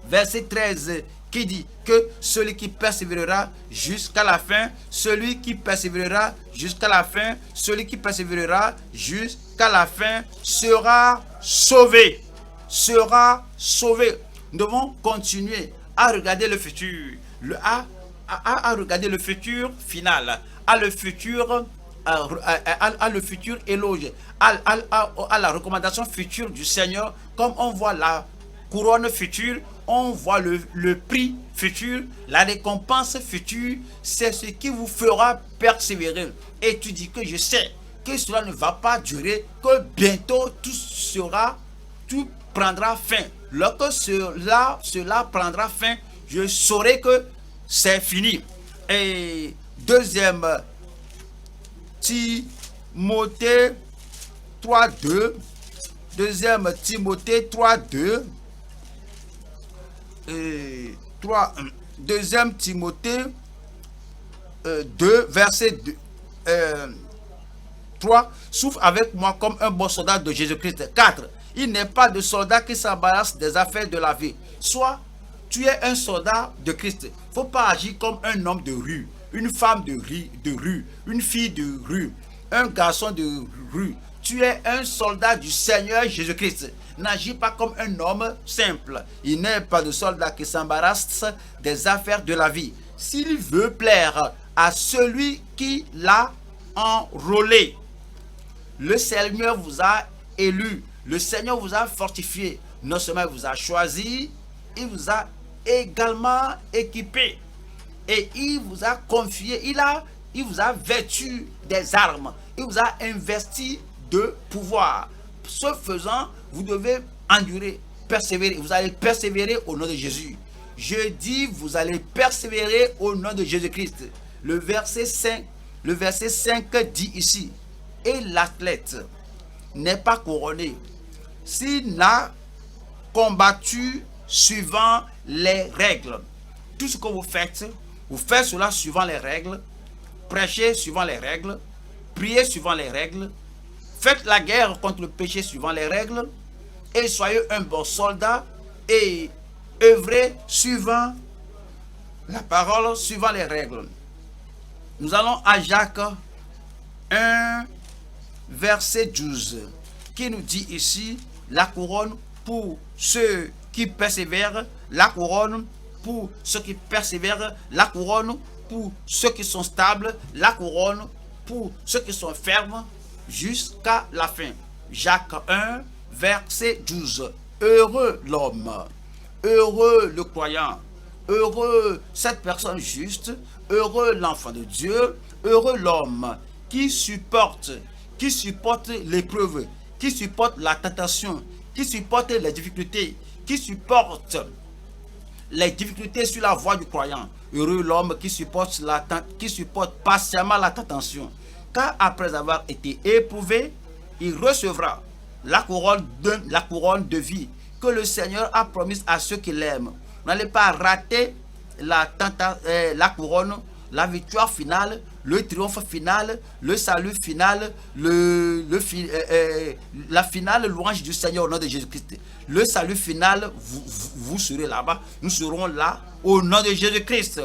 verset 13 qui dit que celui qui persévérera jusqu'à la fin, celui qui persévérera jusqu'à la fin, celui qui persévérera jusqu'à la fin sera sauvé. Sera sauvé. Nous devons continuer à regarder le futur, à regarder le futur final, à le futur éloge, à la recommandation future du Seigneur. Comme on voit la couronne future, on voit le prix futur, la récompense future. C'est ce qui vous fera persévérer. Et tu dis que je sais que cela ne va pas durer, que bientôt tout prendra fin. Lorsque cela prendra fin, je saurai que c'est fini. Et deuxième Timothée 3.2, deuxième Timothée 3.2, 3, 2 Timothée 2, verset 3, souffre avec moi comme un bon soldat de Jésus-Christ. 4, il n'est pas de soldat qui s'embarrasse des affaires de la vie. Soit tu es un soldat de Christ. Il ne faut pas agir comme un homme de rue, une femme de rue, une fille de rue, un garçon de rue. Tu es un soldat du Seigneur Jésus-Christ. N'agis pas comme un homme simple. Il n'est pas de soldat qui s'embarrasse des affaires de la vie. S'il veut plaire à celui qui l'a enrôlé, le Seigneur vous a élu, le Seigneur vous a fortifié. Non seulement il vous a choisi, il vous a également équipé. Et il vous a confié, il vous a vêtu des armes. Il vous a investi de pouvoir. Ce faisant, vous devez endurer, persévérer. Vous allez persévérer au nom de Jésus. Je dis, vous allez persévérer au nom de Jésus-Christ. Le verset 5 dit ici, et l'athlète n'est pas couronné s'il n'a combattu suivant les règles. Tout ce que vous faites cela suivant les règles, prêchez suivant les règles, priez suivant les règles, faites la guerre contre le péché suivant les règles, et soyez un bon soldat et œuvrez suivant la parole, suivant les règles. Nous allons à Jacques 1, verset 12, qui nous dit ici, la couronne pour ceux qui persévèrent, la couronne pour ceux qui persévèrent, la couronne pour ceux qui sont stables, la couronne pour ceux qui sont fermes jusqu'à la fin. Jacques 1, verset 12. Heureux l'homme, heureux le croyant, heureux cette personne juste, heureux l'enfant de Dieu, heureux l'homme qui supporte l'épreuve, qui supporte la tentation, qui supporte les difficultés, qui supporte les difficultés sur la voie du croyant. Heureux l'homme qui supporte patiemment la tentation, car après avoir été éprouvé, il recevra la couronne de vie que le Seigneur a promise à ceux qui l'aiment. Vous n'allez pas rater la couronne, la victoire finale, le triomphe final, le salut final, la finale louange du Seigneur au nom de Jésus-Christ. Le salut final, vous serez là-bas, nous serons là au nom de Jésus-Christ.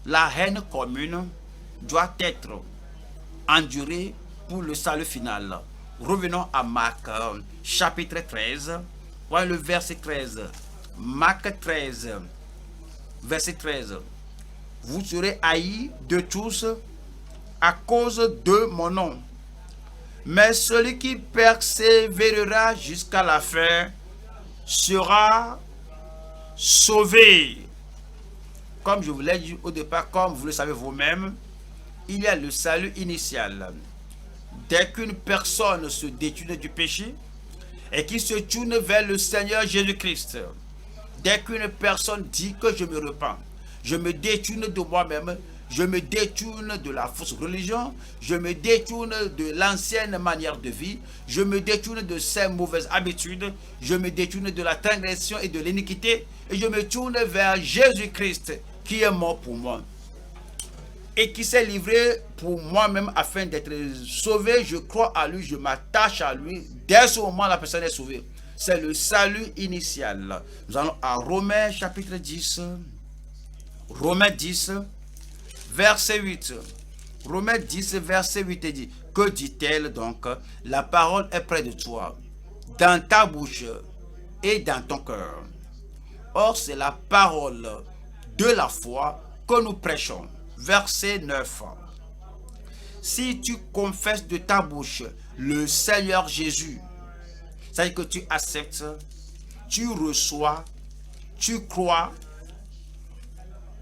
La haine commune doit être endurée pour le salut final. Revenons à Marc, chapitre 13, voilà le verset 13. Marc 13, verset 13. Vous serez haïs de tous à cause de mon nom. Mais celui qui persévérera jusqu'à la fin sera sauvé. Comme je vous l'ai dit au départ, comme vous le savez vous-même, il y a le salut initial. Dès qu'une personne se détourne du péché et qui se tourne vers le Seigneur Jésus-Christ, dès qu'une personne dit que je me repens, je me détourne de moi-même, je me détourne de la fausse religion, je me détourne de l'ancienne manière de vie, je me détourne de ces mauvaises habitudes, je me détourne de la transgression et de l'iniquité, et je me tourne vers Jésus-Christ qui est mort pour moi et qui s'est livré pour moi-même afin d'être sauvé. Je crois à lui, je m'attache à lui. Dès ce moment, la personne est sauvée. C'est le salut initial. Nous allons à Romains chapitre 10. Romains 10, verset 8. Romains 10, verset 8 dit, que dit-elle donc? La parole est près de toi, dans ta bouche et dans ton cœur. Or, c'est la parole de la foi que nous prêchons. Verset 9. Si tu confesses de ta bouche le Seigneur Jésus, c'est-à-dire que tu acceptes, tu reçois, tu crois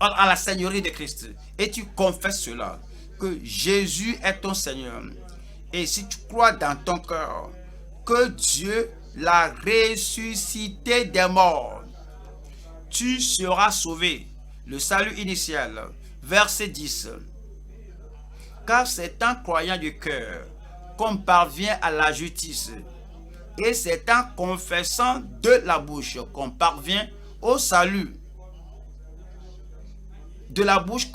à la Seigneurie de Christ et tu confesses cela, que Jésus est ton Seigneur, et si tu crois dans ton cœur que Dieu l'a ressuscité des morts, tu seras sauvé. Le salut initial. Verset 10. Car c'est en croyant du cœur qu'on parvient à la justice, et c'est en confessant de la bouche qu'on parvient au salut de la bouche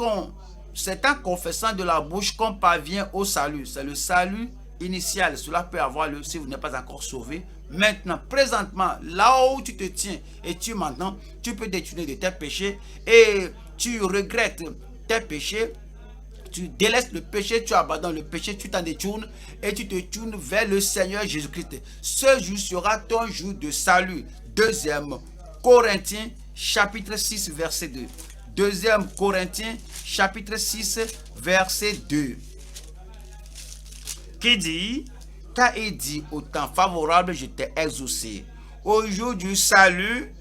c'est en confessant de la bouche qu'on parvient au salut. C'est le salut initial. Cela peut avoir lieu si vous n'êtes pas encore sauvé. Maintenant, présentement, là où tu te tiens et tu m'entends, tu peux détourner de tes péchés et tu regrettes tes péchés. Tu délaisses le péché, tu abandonnes le péché, tu t'en détournes et tu te tournes vers le Seigneur Jésus-Christ. Ce jour sera ton jour de salut. 2 Corinthiens chapitre 6 verset 2. 2 Corinthiens chapitre 6 verset 2. Qui dit, car il dit, au temps favorable, je t'ai exaucé. Au jour du salut,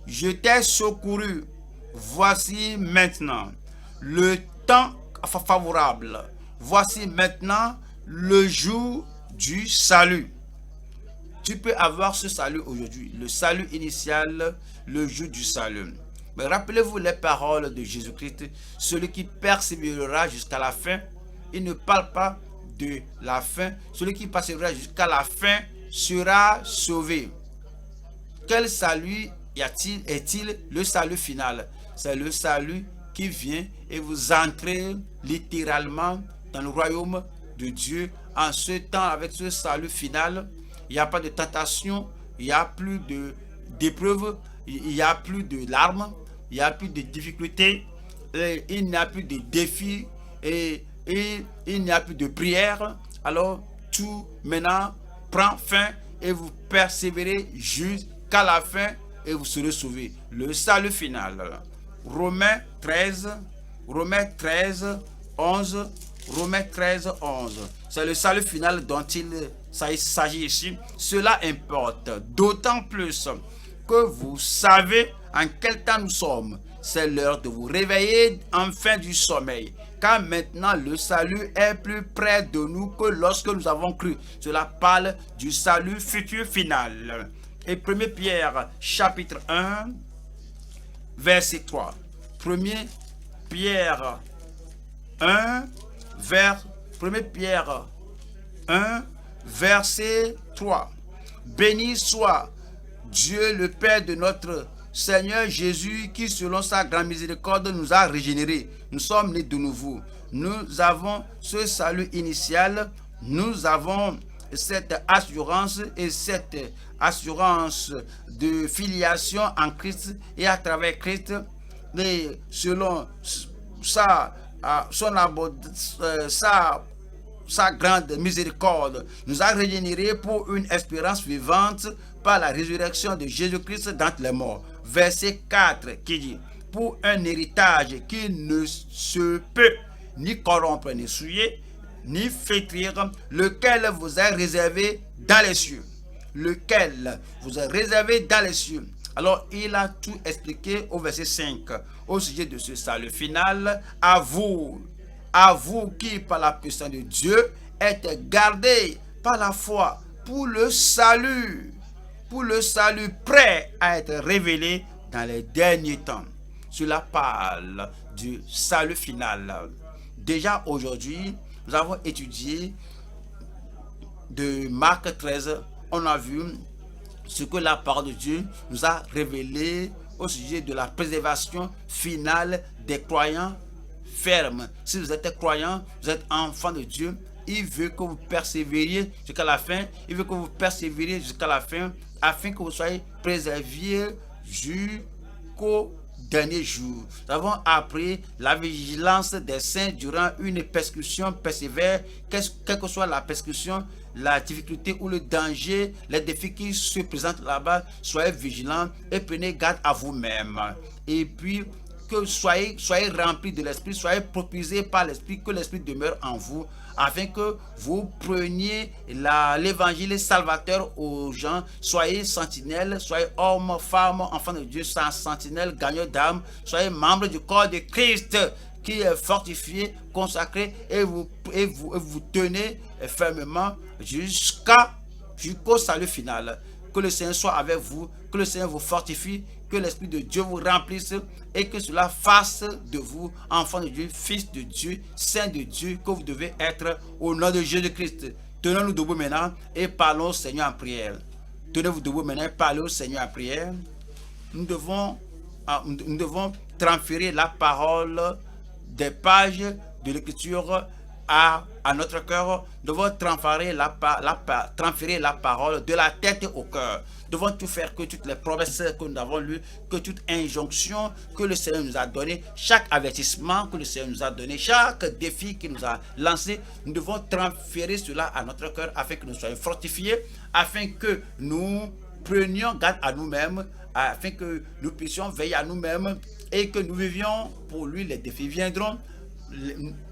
je t'ai secouru. Voici maintenant le temps favorable. Voici maintenant le jour du salut. Tu peux avoir ce salut aujourd'hui, le salut initial, le jour du salut. Mais rappelez-vous les paroles de Jésus-Christ, celui qui persévérera jusqu'à la fin. Il ne parle pas de la fin. Celui qui persévérera jusqu'à la fin sera sauvé. Quel salut est-il le salut final? C'est le salut qui vient et vous entrez littéralement dans le royaume de Dieu. En ce temps, avec ce salut final, il n'y a pas de tentation, il n'y a plus d'épreuves, il n'y a plus de larmes, il n'y a plus de difficultés, il n'y a plus de défis et il n'y a plus de prière. Alors tout maintenant prend fin et vous persévérez jusqu'à la fin et vous serez sauvés. Le salut final. Romains 13, 11. C'est le salut final dont il s'agit ici. Cela importe d'autant plus que vous savez en quel temps nous sommes. C'est l'heure de vous réveiller enfin du sommeil. Car maintenant le salut est plus près de nous que lorsque nous avons cru. Cela parle du salut futur final. Et 1 Pierre chapitre 1 verset 3. 1 Pierre 1 verset 3. Béni soit Dieu le Père de notre Seigneur Jésus qui selon sa grande miséricorde nous a régénérés. Nous sommes nés de nouveau. Nous avons ce salut initial. Nous avons cette assurance et cette assurance de filiation en Christ et à travers Christ. Et selon sa grande miséricorde, nous a régénérés pour une espérance vivante par la résurrection de Jésus-Christ d'entre les morts. Verset 4 qui dit, pour un héritage qui ne se peut ni corrompre, ni souiller, ni flétrir, lequel vous est réservé dans les cieux. Lequel vous est réservé dans les cieux. Alors, il a tout expliqué au verset 5 au sujet de ce salut final. À vous qui, par la puissance de Dieu, êtes gardés par la foi pour le salut prêt à être révélé dans les derniers temps. Cela parle du salut final. Déjà aujourd'hui, nous avons étudié de Marc 13, on a vu ce que la parole de Dieu nous a révélé au sujet de la préservation finale des croyants fermes. Si vous êtes croyant, vous êtes enfant de Dieu, il veut que vous persévériez jusqu'à la fin. Il veut que vous persévériez jusqu'à la fin afin que vous soyez préservés jusqu'au dernier jour. Nous avons appris la vigilance des saints durant une persécution persévère, quelle que soit la persécution, la difficulté ou le danger, les défis qui se présentent là-bas, soyez vigilants et prenez garde à vous-même. Et puis, que soyez remplis de l'esprit, soyez propulsés par l'esprit, que l'esprit demeure en vous, afin que vous preniez l'évangile salvateur aux gens. Soyez sentinelles, soyez hommes, femmes, enfants de Dieu, sentinelles, gagnants d'âme, soyez membres du corps de Christ qui est fortifié, consacré, et vous tenez fermement jusqu'au salut final. Que le Seigneur soit avec vous, que le Seigneur vous fortifie, que l'Esprit de Dieu vous remplisse et que cela fasse de vous enfant de Dieu, fils de Dieu, saint de Dieu, que vous devez être au nom de Jésus-Christ. Tenons-nous debout maintenant et parlons au Seigneur en prière. Tenez-vous debout maintenant et parlez au Seigneur en prière. nous devons transférer la parole des pages de l'écriture à notre cœur. Nous devons transférer la parole de la tête au cœur. Nous devons tout faire, que toutes les promesses que nous avons lues, que toute injonction que le Seigneur nous a donné, chaque avertissement que le Seigneur nous a donné, chaque défi qu'il nous a lancé, nous devons transférer cela à notre cœur afin que nous soyons fortifiés, afin que nous prenions garde à nous-mêmes, afin que nous puissions veiller à nous-mêmes et que nous vivions pour lui. Les défis viendront.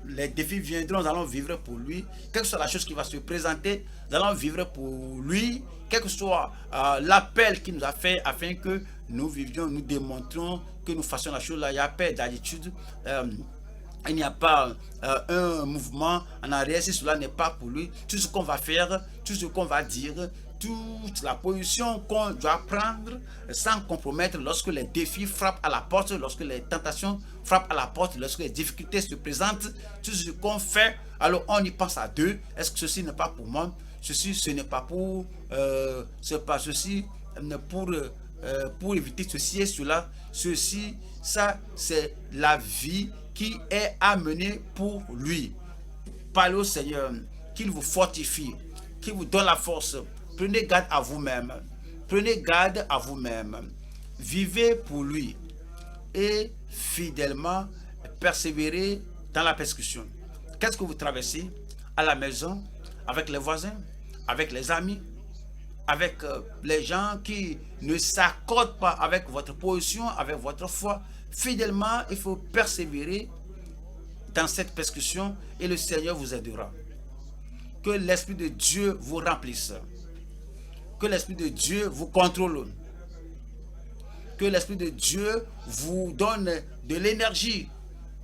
Les défis viendront, nous allons vivre pour lui. Quelle que soit la chose qui va se présenter, nous allons vivre pour lui. Quel que soit l'appel qu'il nous a fait, afin que nous vivions, nous démontrons que nous fassions la chose là. Il n'y a pas d'attitude. Il n'y a pas un mouvement en arrière si cela n'est pas pour lui. Tout ce qu'on va faire, tout ce qu'on va dire, toute la position qu'on doit prendre sans compromettre lorsque les défis frappent à la porte, lorsque les tentations frappent à la porte, lorsque les difficultés se présentent, tout ce qu'on fait, alors on y pense à deux. Est-ce que ceci n'est pas pour moi? Ceci, ce n'est pas pour... c'est pas ceci pour éviter ceci et cela. Ceci, ça, c'est la vie qui est amenée pour lui. Parlez au Seigneur, qu'il vous fortifie, qu'il vous donne la force. Prenez garde à vous-même. Prenez garde à vous-même. Vivez pour lui et fidèlement persévérez dans la persécution. Qu'est-ce que vous traversez à la maison, avec les voisins, avec les amis, avec les gens qui ne s'accordent pas avec votre position, avec votre foi? Fidèlement, il faut persévérer dans cette persécution et le Seigneur vous aidera. Que l'Esprit de Dieu vous remplisse. Que l'Esprit de Dieu vous contrôle. Que l'Esprit de Dieu vous donne de l'énergie,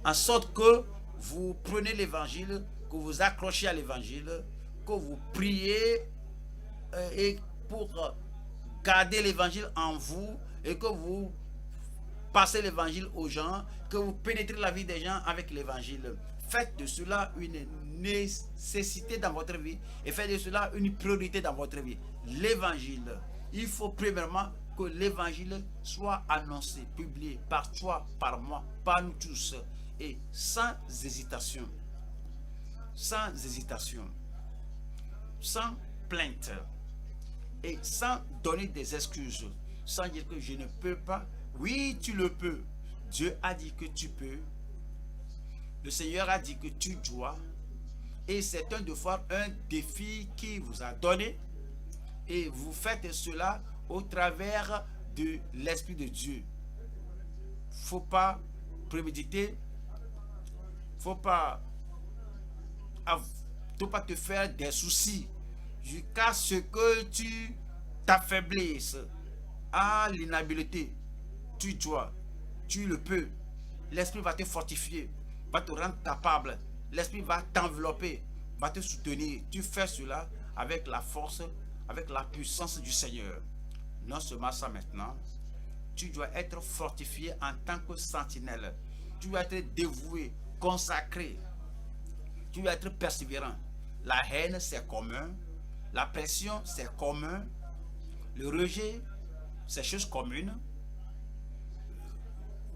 en sorte que vous prenez l'Évangile, que vous accrochez à l'Évangile, que vous priez et pour garder l'Évangile en vous et que vous passez l'Évangile aux gens, que vous pénétrez la vie des gens avec l'Évangile. Faites de cela une nécessité dans votre vie et faites de cela une priorité dans votre vie. L'Évangile. Il faut premièrement que l'Évangile soit annoncé, publié par toi, par moi, par nous tous, et sans hésitation. Sans hésitation. Sans plainte. Et sans donner des excuses. Sans dire que je ne peux pas. Oui, tu le peux. Dieu a dit que tu peux. Le Seigneur a dit que tu dois. Et c'est un devoir, un défi qu'il vous a donné. Et vous faites cela au travers de l'Esprit de Dieu. Faut pas préméditer. Faut pas te faire des soucis jusqu'à ce que tu t'affaiblisses à l'inhabileté. Tu dois, tu le peux. L'Esprit va te fortifier, va te rendre capable. L'Esprit va t'envelopper, va te soutenir. Tu fais cela avec la force, avec la puissance du Seigneur. Non seulement ça maintenant, tu dois être fortifié en tant que sentinelle. Tu dois être dévoué, consacré. Tu dois être persévérant. La haine, c'est commun. La pression, c'est commun. Le rejet, c'est chose commune.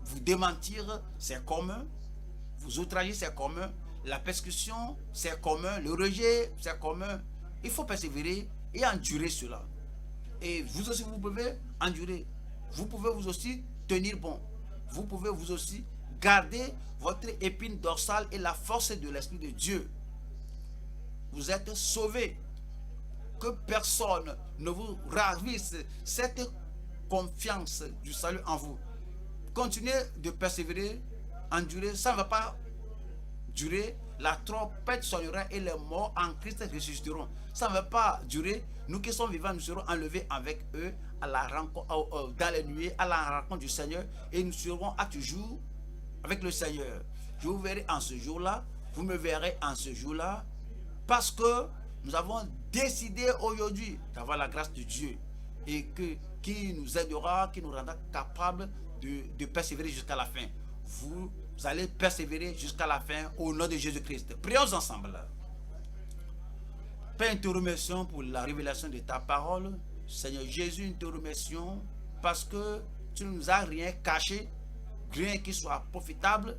Vous démentir, c'est commun. Vous outrager, c'est commun. La persécution, c'est commun. Le rejet, c'est commun. Il faut persévérer et endurer cela. Et vous aussi, vous pouvez endurer. Vous pouvez vous aussi tenir bon. Vous pouvez vous aussi garder votre épine dorsale et la force de l'Esprit de Dieu. Vous êtes sauvés. Que personne ne vous ravisse cette confiance du salut en vous. Continuez de persévérer, endurer. Ça ne va pas durer. La trompette sonnera et les morts en Christ ressusciteront. Ça ne va pas durer. Nous qui sommes vivants, nous serons enlevés avec eux à la rencontre, dans les nuées, à la rencontre du Seigneur. Et nous serons à toujours avec le Seigneur. Je vous verrai en ce jour-là. Vous me verrez en ce jour-là. Parce que nous avons décidé aujourd'hui d'avoir la grâce de Dieu. Et qui nous aidera, qui nous rendra capables de persévérer jusqu'à la fin. Vous allez persévérer jusqu'à la fin au nom de Jésus-Christ. Prions ensemble. Père, nous te remercions pour la révélation de ta parole. Seigneur Jésus, nous te remercions parce que tu ne nous as rien caché, rien qui soit profitable,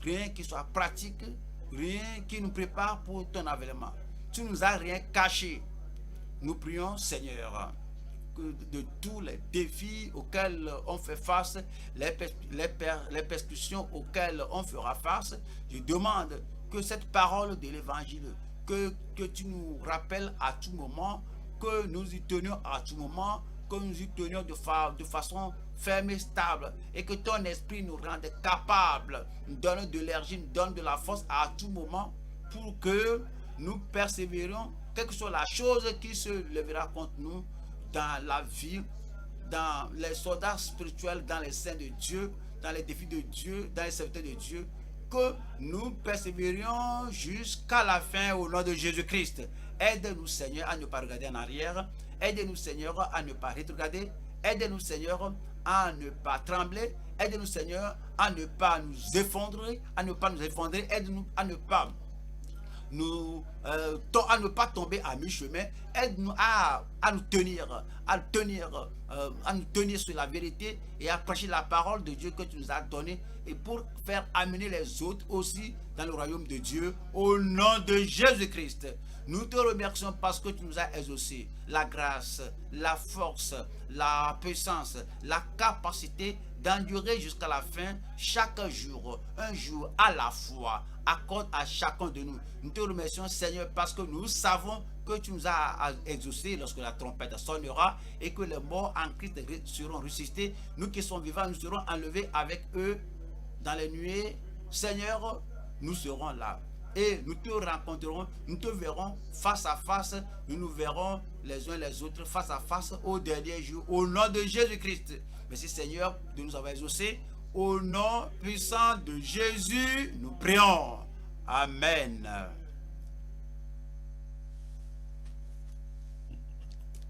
rien qui soit pratique, rien qui nous prépare pour ton avènement. Tu ne nous as rien caché. Nous prions, Seigneur, que de tous les défis auxquels on fait face, les persécutions auxquelles on fera face, je demande que cette parole de l'évangile, que tu nous rappelles à tout moment, que nous y tenions à tout moment, que nous y tenions de façon ferme et stable, et que ton esprit nous rende capables, nous donne de l'énergie, nous donne de la force à tout moment, pour que nous persévérions, quelle que soit la chose qui se lèvera contre nous dans la vie, dans les soldats spirituels, dans les saints de Dieu, dans les défis de Dieu, dans les serviteurs de Dieu, que nous persévérions jusqu'à la fin au nom de Jésus-Christ. Aide-nous, Seigneur, à ne pas regarder en arrière. Aide-nous, Seigneur, à ne pas rétrograder. Aide-nous, Seigneur, à ne pas trembler. Aide-nous, Seigneur, à ne pas nous effondrer, Aide-nous à ne pas à ne pas tomber à mi-chemin. Aide-nous à nous tenir, à nous tenir sur la vérité et à prêcher la parole de Dieu que tu nous as donnée, et pour faire amener les autres aussi dans le royaume de Dieu au nom de Jésus-Christ. Nous te remercions parce que tu nous as exaucé la grâce, la force, la puissance, la capacité d'endurer jusqu'à la fin chaque jour, un jour à la fois. Accorde à chacun de nous. Nous te remercions, Seigneur, parce que nous savons que tu nous as exaucés lorsque la trompette sonnera et que les morts en Christ seront ressuscités. Nous qui sommes vivants, nous serons enlevés avec eux dans les nuées. Seigneur, nous serons là. Et nous te rencontrerons, nous te verrons face à face, nous nous verrons les uns les autres face à face au dernier jour, au nom de Jésus-Christ. Merci, Seigneur, de nous avoir exaucés. Au nom puissant de Jésus, nous prions. Amen.